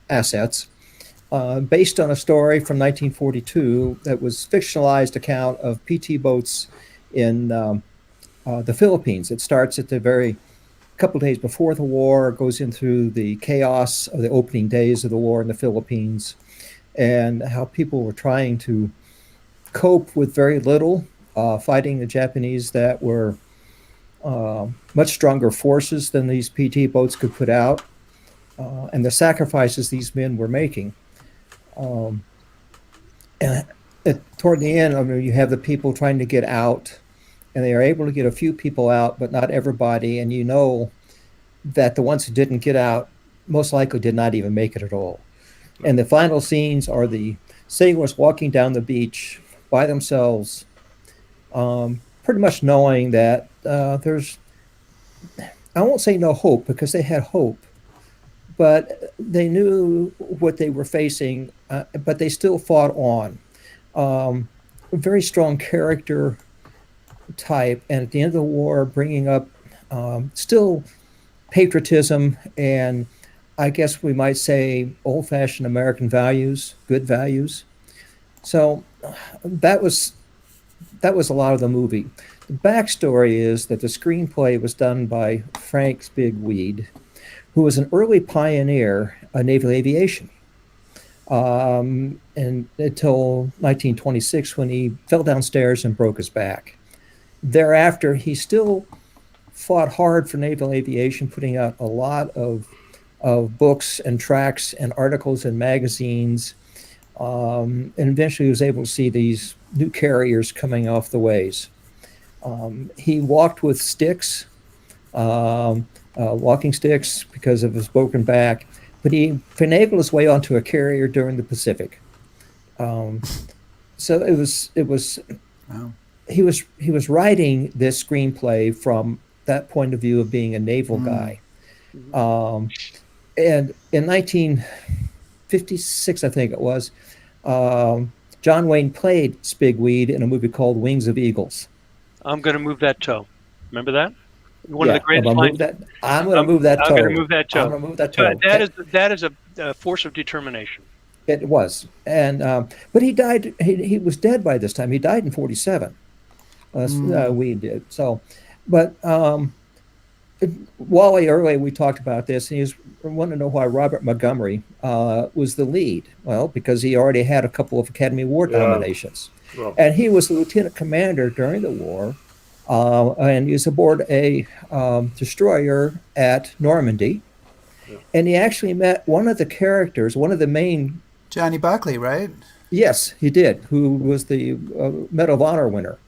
assets, based on a story from 1942 that was fictionalized account of PT boats in the Philippines. It starts at the very couple days before the war, goes into the chaos of the opening days of the war in the Philippines, and how people were trying to cope with very little, fighting the Japanese that were much stronger forces than these PT boats could put out, and the sacrifices these men were making. And toward the end, I mean, you have the people trying to get out, and they are able to get a few people out, but not everybody. And you know that the ones who didn't get out most likely did not even make it at all. And the final scenes are the sailors walking down the beach by themselves, pretty much knowing that there's, I won't say no hope, because they had hope, but they knew what they were facing, but they still fought on. A very strong character type, and at the end of the war, bringing up still patriotism and, I guess we might say, old-fashioned American values, good values. So that was a lot of the movie. The backstory is that the screenplay was done by Frank Spigweed, who was an early pioneer of naval aviation, and until 1926, when he fell downstairs and broke his back. Thereafter, he still fought hard for naval aviation, putting out a lot of books and tracts and articles in magazines, and eventually was able to see these new carriers coming off the ways. He walked with sticks, walking sticks, because of his broken back, but he finagled his way onto a carrier during the Pacific. So it was. Wow. He was writing this screenplay from that point of view of being a naval guy. And in 1956, I think it was, John Wayne played Spigweed in a movie called Wings of Eagles. I'm going to move that toe. Remember that? One of the greatest I'm going to move that toe. I'm going to move that toe. I'm going to move that toe. That is a force of determination. It was. And but he died. He was dead by this time. He died in 1947. We did. So, but Wally, earlier we talked about this, and he wanted to know why Robert Montgomery was the lead. Well, because he already had a couple of Academy Award nominations. Well, and he was the lieutenant commander during the war, and he was aboard a destroyer at Normandy. Yeah. And he actually met one of the characters, one of the main... Johnny Buckley, right? Yes, he did, who was the Medal of Honor winner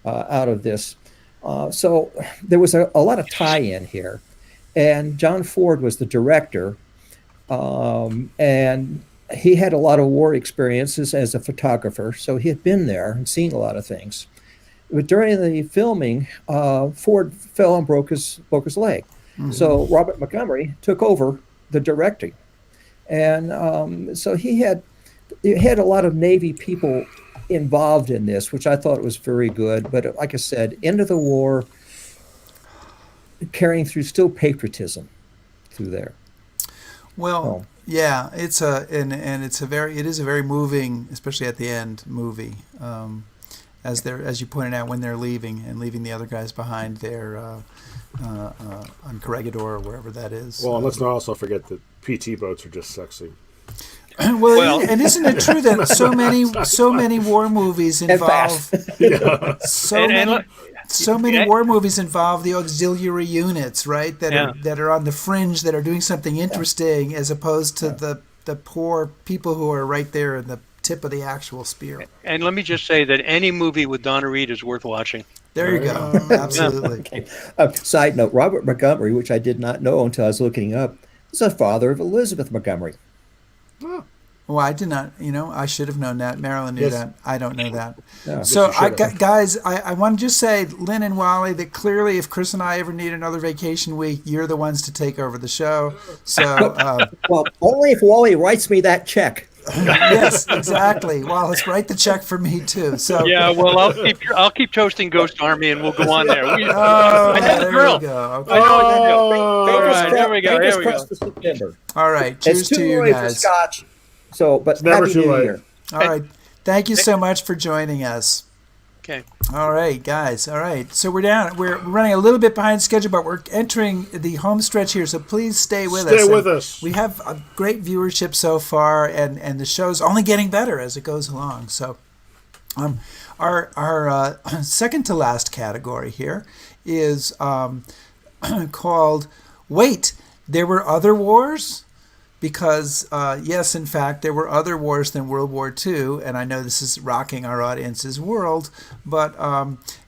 out of this. So there was a lot of tie-in here. And John Ford was the director, and he had a lot of war experiences as a photographer, so he had been there and seen a lot of things. But during the filming, Ford fell and broke his leg. Mm-hmm. So Robert Montgomery took over the directing. And so he had a lot of Navy people involved in this, which I thought was very good. But like I said, end of the war, carrying through still patriotism through there. Well, yeah, it is a very moving, especially at the end, movie. As you pointed out, when they're leaving the other guys behind there on Corregidor or wherever that is. Well, and let's not also forget that PT boats are just sexy. Well, and isn't it true that so many war movies involve so many war movies involve the auxiliary units, right? That are on the fringe, that are doing something interesting, as opposed to the poor people who are right there in the tip of the actual spear. And let me just say that any movie with Donna Reed is worth watching. There you go. Absolutely. Okay. Side note: Robert Montgomery, which I did not know until I was looking up, is the father of Elizabeth Montgomery. Oh. Well, I did not. I should have known that. Marilyn knew that. I don't know that. Yeah, so, guys, I want to just say, Lynn and Wally, that clearly, if Chris and I ever need another vacation week, you're the ones to take over the show. So, well, only if Wally writes me that check. Yes, exactly. Wallace, write the check for me too. So yeah, well, I'll keep toasting Ghost Army, and we'll go on there. There we go. Okay. I know what to do. All right, there we go. September. All right, cheers it's too to you early guys. For Scotch. So, but it's never happy too New late. Year. All right, thank you so much for joining us. Okay. All right, guys. All right. So we're running a little bit behind schedule, but we're entering the home stretch here. So please stay with us. Stay with us. We have a great viewership so far, and the show's only getting better as it goes along. So, our second to last category here is called "Wait, There Were Other Wars." Because, yes, in fact, there were other wars than World War II, and I know this is rocking our audience's world, but,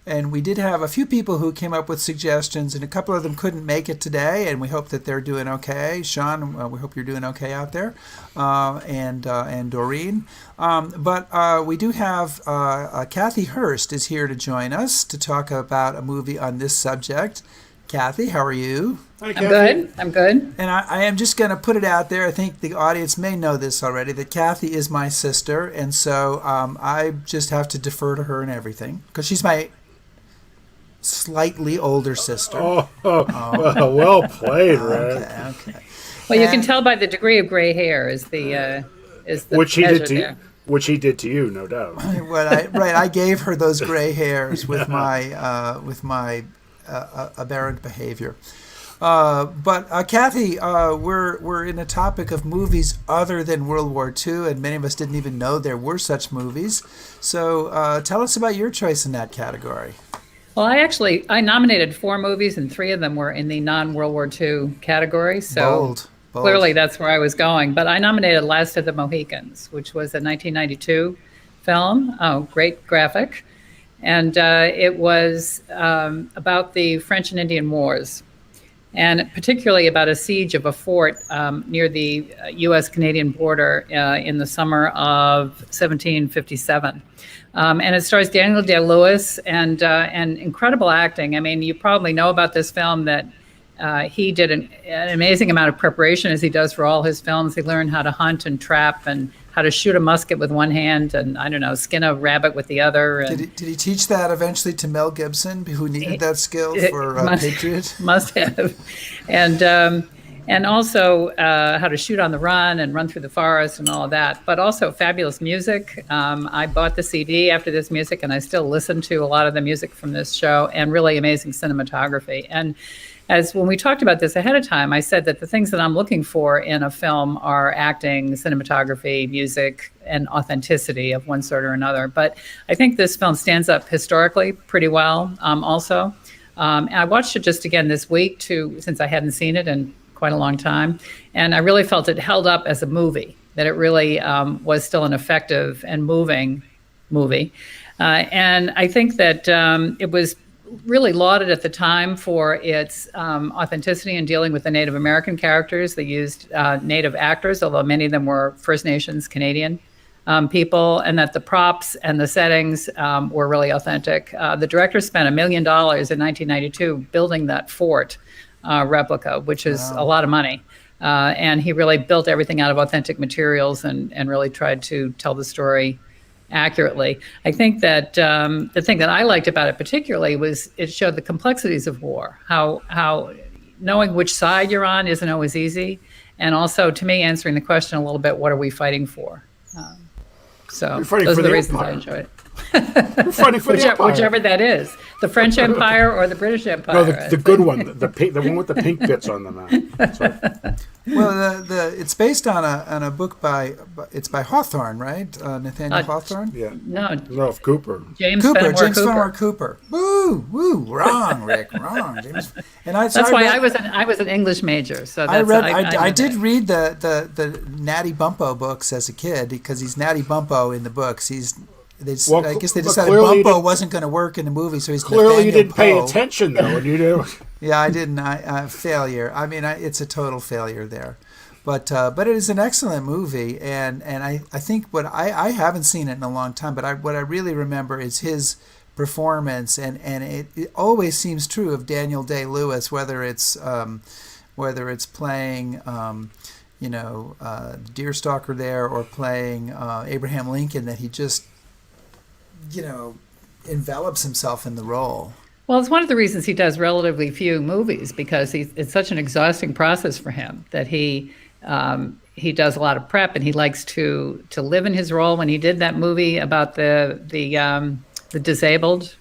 and we did have a few people who came up with suggestions, and a couple of them couldn't make it today, and we hope that they're doing okay. Sean, we hope you're doing okay out there, and Doreen. But we do have Kathy Hurst is here to join us to talk about a movie on this subject. Kathy, how are you? I'm good. I'm good. And I am just going to put it out there. I think the audience may know this already, that Kathy is my sister. And so I just have to defer to her and everything because she's my slightly older sister. Well played, Ray. Okay. Well, you can tell by the degree of gray hair is the which he measure did to there. which he did to you, no doubt. I gave her those gray hairs with my aberrant behavior. But Kathy, we're in a topic of movies other than World War II, and many of us didn't even know there were such movies. So tell us about your choice in that category. Well, I nominated 4 movies, and 3 of them were in the non-World War II category. So Bold. clearly that's where I was going. But I nominated Last of the Mohicans, which was a 1992 film. Oh, great graphic. And it was about the French and Indian Wars, and particularly about a siege of a fort near the U.S.-Canadian border in the summer of 1757. And it stars Daniel Day-Lewis and incredible acting. I mean, you probably know about this film that he did an amazing amount of preparation, as he does for all his films. He learned how to hunt and trap and how to shoot a musket with one hand and, I don't know, skin a rabbit with the other. And Did he teach that eventually to Mel Gibson, who needed that skill for Patriot? Must have. And also how to shoot on the run and run through the forest and all of that. But also fabulous music. I bought the CD after this music, and I still listen to a lot of the music from this show, and really amazing cinematography. And as when we talked about this ahead of time, I said that the things that I'm looking for in a film are acting, cinematography, music, and authenticity of one sort or another. But I think this film stands up historically pretty well also. I watched it just again this week, since I hadn't seen it in quite a long time. And I really felt it held up as a movie, that it really was still an effective and moving movie. And I think that it was really lauded at the time for its authenticity in dealing with the Native American characters. They used Native actors, although many of them were First Nations Canadian people, and that the props and the settings were really authentic. The director spent $1 million in 1992 building that fort replica, which is a lot of money. And he really built everything out of authentic materials and really tried to tell the story accurately. I think that the thing that I liked about it particularly was it showed the complexities of war, how knowing which side you're on isn't always easy, and also, to me, answering the question a little bit, what are we fighting for? So those are the reasons I enjoyed it. We're fighting for the Empire. Whichever that is, the French Empire or the British Empire. No, the good one, the one with the pink bits on the map. Well, it's based on a book by Hawthorne, right? Nathaniel Hawthorne. Yeah. No, Cooper. James Fenimore Cooper. Woo, wrong, Rick, wrong. And that's why I was an English major. So that's I did read the Natty Bumppo books as a kid because he's Natty Bumppo in the books. I guess they decided Bumpo wasn't going to work in the movie, so he's clearly Nathaniel you didn't pay Poe. attention though, and you do. Yeah, I didn't. Failure. I mean, it's a total failure there, but it is an excellent movie, and I think what I haven't seen it in a long time, but what I really remember is his performance, and it always seems true of Daniel Day-Lewis, whether it's playing. Deerstalker there, or playing Abraham Lincoln, that he just envelops himself in the role. Well, it's one of the reasons he does relatively few movies, because it's such an exhausting process for him that he does a lot of prep, and he likes to live in his role. When he did that movie about the the disabled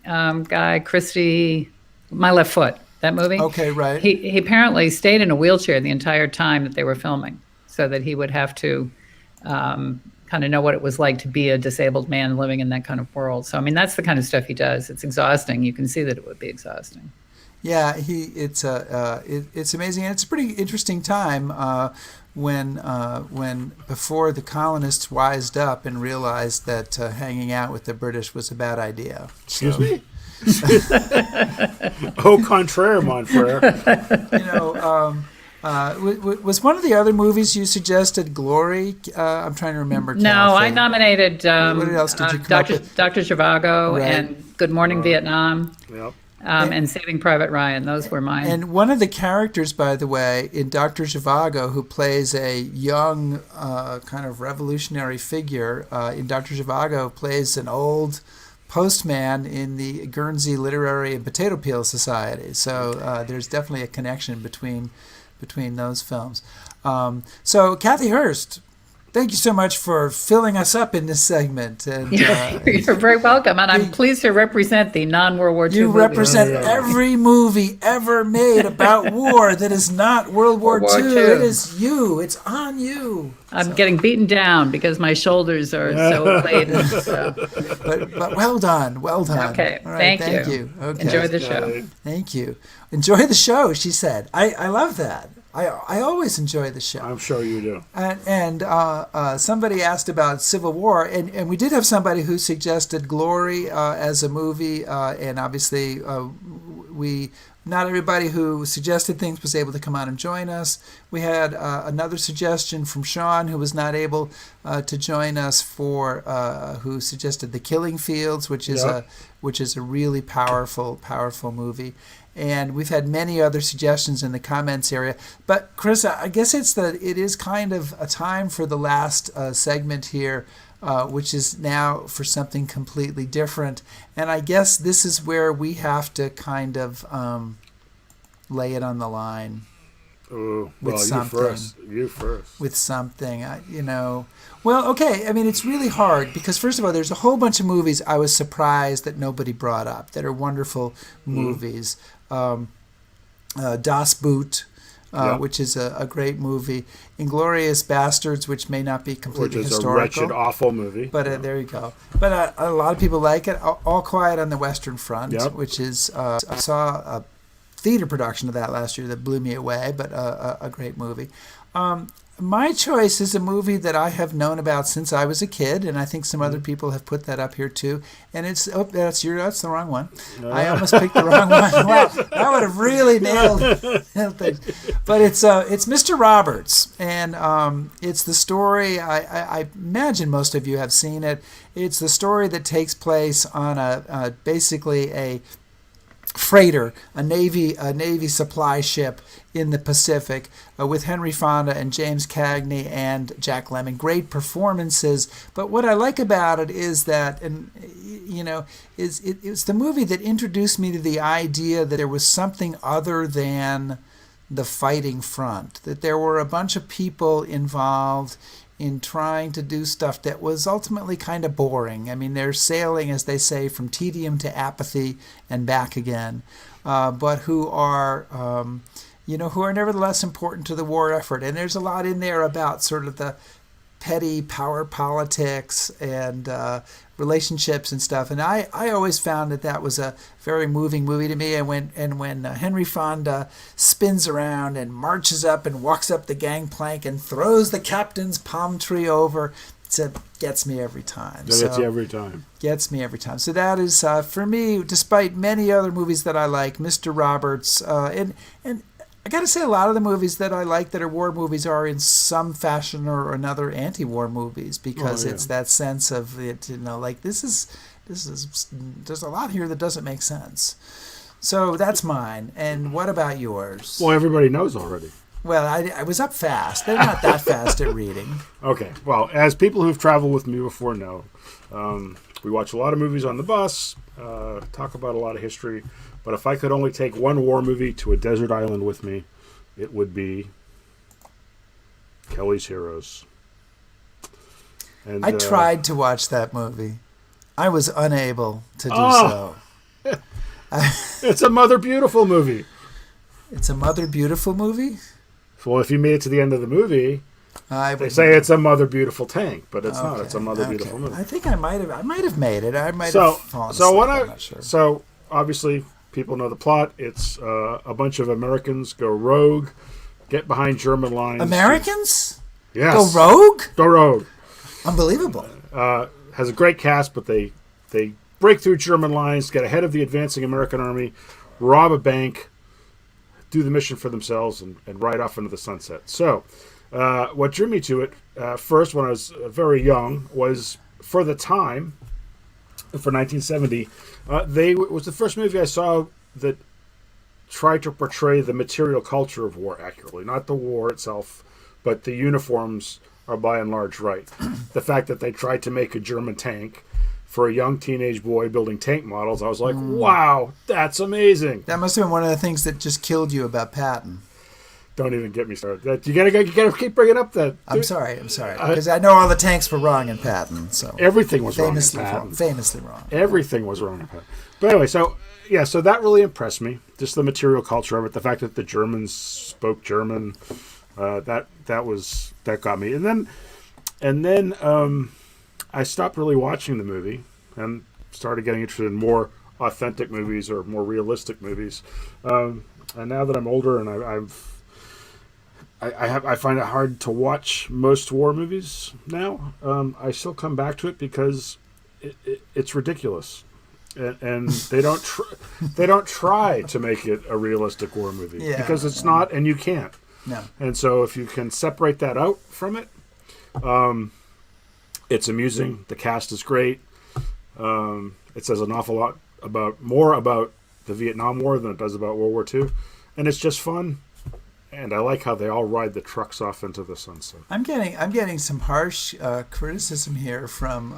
guy, Christy, My Left Foot, that movie. Okay, right. He apparently stayed in a wheelchair the entire time that they were filming, so that he would have to kind of know what it was like to be a disabled man living in that kind of world. So, I mean, that's the kind of stuff he does. It's exhausting. You can see that it would be exhausting. Yeah, it's amazing, and it's a pretty interesting time when before the colonists wised up and realized that hanging out with the British was a bad idea. Excuse me? Au contraire, mon frère. Was one of the other movies you suggested Glory? I'm trying to remember. No, Kathy. I nominated what else did you come up with? Dr. Zhivago Right. and Good Morning Vietnam. Yep. And Saving Private Ryan. Those were mine. And one of the characters, by the way, in Dr. Zhivago, who plays a young kind of revolutionary figure, in Dr. Zhivago plays an old postman in the Guernsey Literary and Potato Peel Society. So there's definitely a connection between those films. So Kathy Hurst, thank you so much for filling us up in this segment. And, You're very welcome, and I'm pleased to represent the non-World War II you movies. represent every movie ever made about war that is not World War II. It is you. It's on you. I'm getting beaten down because my shoulders are so laden. So. But well done. Well done. Okay, All right, thank you. you. Okay. Enjoy the show. Thank you. Enjoy the show, she said. I love that. I always enjoy the show. I'm sure you do. And somebody asked about Civil War, and we did have somebody who suggested Glory as a movie, and obviously not everybody who suggested things was able to come on and join us. We had another suggestion from Sean, who was not able to join us, who suggested The Killing Fields, which is a really powerful movie. And we've had many other suggestions in the comments area. But Chris, I guess it is kind of a time for the last segment here, which is now for something completely different. And I guess this is where we have to kind of lay it on the line. Well, something. You first. With something, Well, okay. I mean, it's really hard because, first of all, there's a whole bunch of movies I was surprised that nobody brought up that are wonderful movies. Das Boot, which is a great movie. Inglourious Bastards, which may not be completely historical. Which is a wretched, awful movie. But there you go. But a lot of people like it. All Quiet on the Western Front, which is I saw a theater production of that last year that blew me away, but a great movie. My choice is a movie that I have known about since I was a kid, and I think some other people have put that up here too. And that's the wrong one. I almost picked the wrong one. Wow, that would have really nailed things. But it's Mr. Roberts, and it's the story. I imagine most of you have seen it. It's the story that takes place on basically a freighter, a Navy supply ship in the Pacific, with Henry Fonda and James Cagney and Jack Lemmon. Great performances. But what I like about it is that, it's the movie that introduced me to the idea that there was something other than the fighting front, that there were a bunch of people involved in trying to do stuff that was ultimately kind of boring. I mean, they're sailing, as they say, from tedium to apathy and back again, but who are nevertheless important to the war effort. And there's a lot in there about sort of the petty power politics and relationships and stuff. And I always found that was a very moving movie to me. And when Henry Fonda spins around and marches up and walks up the gangplank and throws the captain's palm tree over, it gets me every time. Gets you every time. Gets me every time. So that is, for me, despite many other movies that I like, Mr. Roberts, and I got to say, a lot of the movies that I like that are war movies are in some fashion or another anti-war movies, because it's that sense of it, like this is there's a lot here that doesn't make sense. So that's mine. And what about yours? Well, everybody knows already. Well, I was up fast. They're not that fast at reading. Okay. Well, as people who've traveled with me before know, we watch a lot of movies on the bus, talk about a lot of history. But if I could only take one war movie to a desert island with me, it would be Kelly's Heroes. And I tried to watch that movie. I was unable to do Oh. so. It's a Mother Beautiful movie. It's a Mother Beautiful movie? Well, if you made it to the end of the movie, I they would- say it's a Mother Beautiful tank, but it's not. Okay, It's a Mother okay. Beautiful movie. I think I might have made it. I might So, have fallen so asleep. what I'm not sure. so obviously people know the plot. It's a bunch of Americans go rogue, get behind German lines. Americans? Yes. Go rogue? Go rogue. Unbelievable. Has a great cast, but they break through German lines, get ahead of the advancing American army, rob a bank, do the mission for themselves, and ride off into the sunset. So, what drew me to it first, when I was very young, was for the time, for 1970, it was the first movie I saw that tried to portray the material culture of war accurately, not the war itself, but the uniforms are by and large right. The fact that they tried to make a German tank for a young teenage boy building tank models, I was like, wow, that's amazing. That must have been one of the things that just killed you about Patton. Don't even get me started. You gotta keep bringing up that. I'm sorry, because I know all the tanks were wrong in Patton. So everything was famously wrong in Patton. Famously wrong. Everything was wrong in Patton. But anyway, so that really impressed me. Just the material culture of it, the fact that the Germans spoke German, that got me. And then I stopped really watching the movie and started getting interested in more authentic movies or more realistic movies. And now that I'm older and I find it hard to watch most war movies now. I still come back to it because it's ridiculous, and they don't try to make it a realistic war movie because it's not, and you can't. No. And so if you can separate that out from it, it's amusing. The cast is great. It says an awful lot more about the Vietnam War than it does about World War II, and it's just fun. And I like how they all ride the trucks off into the sunset. I'm getting some harsh criticism here from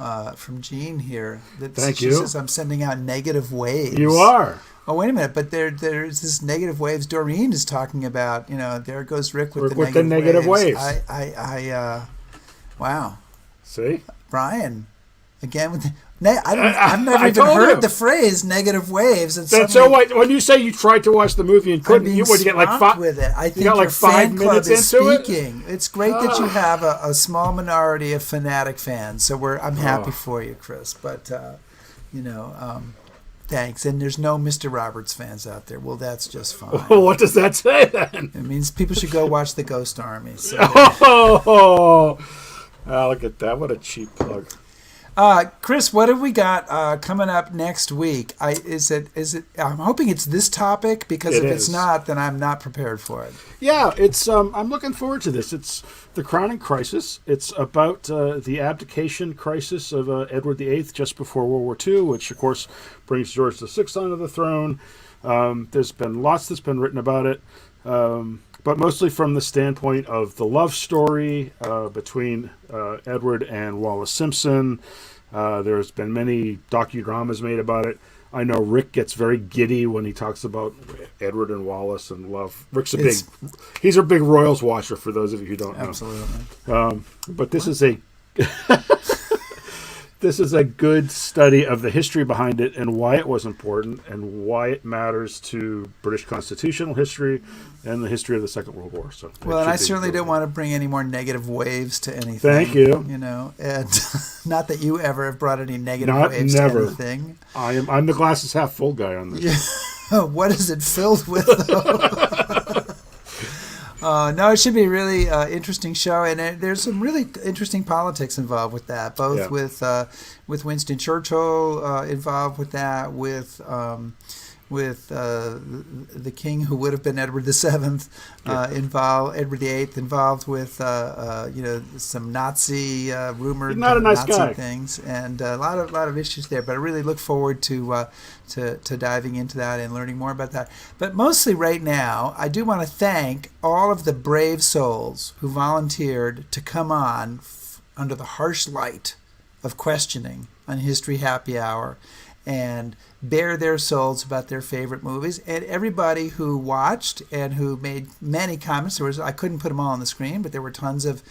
Jean here. Thank she you. says I'm sending out negative waves. You are. Oh, wait a minute, but there's this negative waves. Doreen is talking about, there goes Rick with the negative waves. Wow. See? Brian, again with I've never even heard the phrase negative waves. And that's so when you say you tried to watch the movie and couldn't, you get like five with it. I think you got like your 5 fan club minutes is into speaking. It's great that you have a small minority of fanatic fans. So I'm happy for you, Chris. But thanks. And there's no Mr. Roberts fans out there. Well, that's just fine. Well, what does that say then? It means people should go watch the Ghost Army. So look at that! What a cheap plug. Chris, what have we got coming up next week? Is it? I'm hoping it's this topic because if it's not, then I'm not prepared for it. Yeah, it's. I'm looking forward to this. It's the crowning crisis. It's about the abdication crisis of Edward VIII just before World War II, which of course brings George VI onto the throne. There's been lots that's been written about it. But mostly from the standpoint of the love story between Edward and Wallace Simpson. There's been many docudramas made about it. I know Rick gets very giddy when he talks about Edward and Wallace and love. He's a big Royals watcher, for those of you who don't know. Absolutely. But this is a this is a good study of the history behind it and why it was important and why it matters to British constitutional history and the history of the Second World War. So, well, and I certainly don't want to bring any more negative waves to anything. Thank you. And not that you ever have brought any negative waves never. to anything. I'm the glasses half full guy on this. Yeah. What is it filled with, though? No, it should be a really interesting show, and there's some really interesting politics involved with that, both with Winston Churchill involved with that, with the king who would have been Edward VII involved, Edward VIII involved with some Nazi rumored Nazi things, and a lot of issues there. But I really look forward to diving into that and learning more about that. But mostly right now, I do want to thank all of the brave souls who volunteered to come on under the harsh light of questioning on History Happy Hour. and bare their souls about their favorite movies. And everybody who watched and who made many comments, I couldn't put them all on the screen, but there were tons of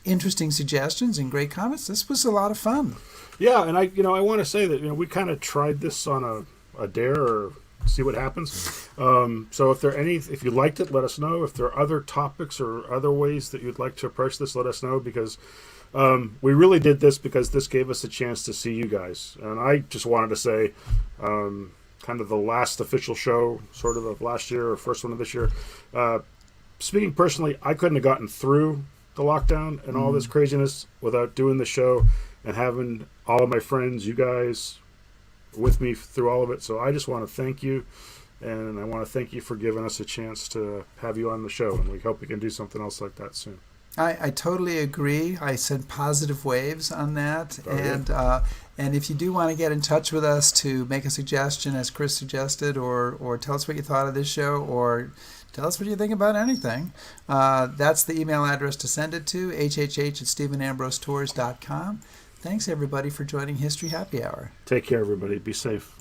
interesting suggestions and great comments. This was a lot of fun. Yeah, and I want to say that we kind of tried this on a dare or see what happens. So if you liked it, let us know. If there are other topics or other ways that you'd like to approach this, let us know, because we really did this because this gave us a chance to see you guys. And I just wanted to say, kind of the last official show sort of last year or first one of this year, speaking personally, I couldn't have gotten through the lockdown and all this craziness without doing the show and having all of my friends, you guys, with me through all of it. So I just want to thank you, and I want to thank you for giving us a chance to have you on the show, and we hope we can do something else like that soon. I totally agree. I sent positive waves on that. And if you do want to get in touch with us to make a suggestion, as Chris suggested, or tell us what you thought of this show, or tell us what you think about anything, that's the email address to send it to, hhh@stephenambrosetours.com. Thanks, everybody, for joining History Happy Hour. Take care, everybody. Be safe.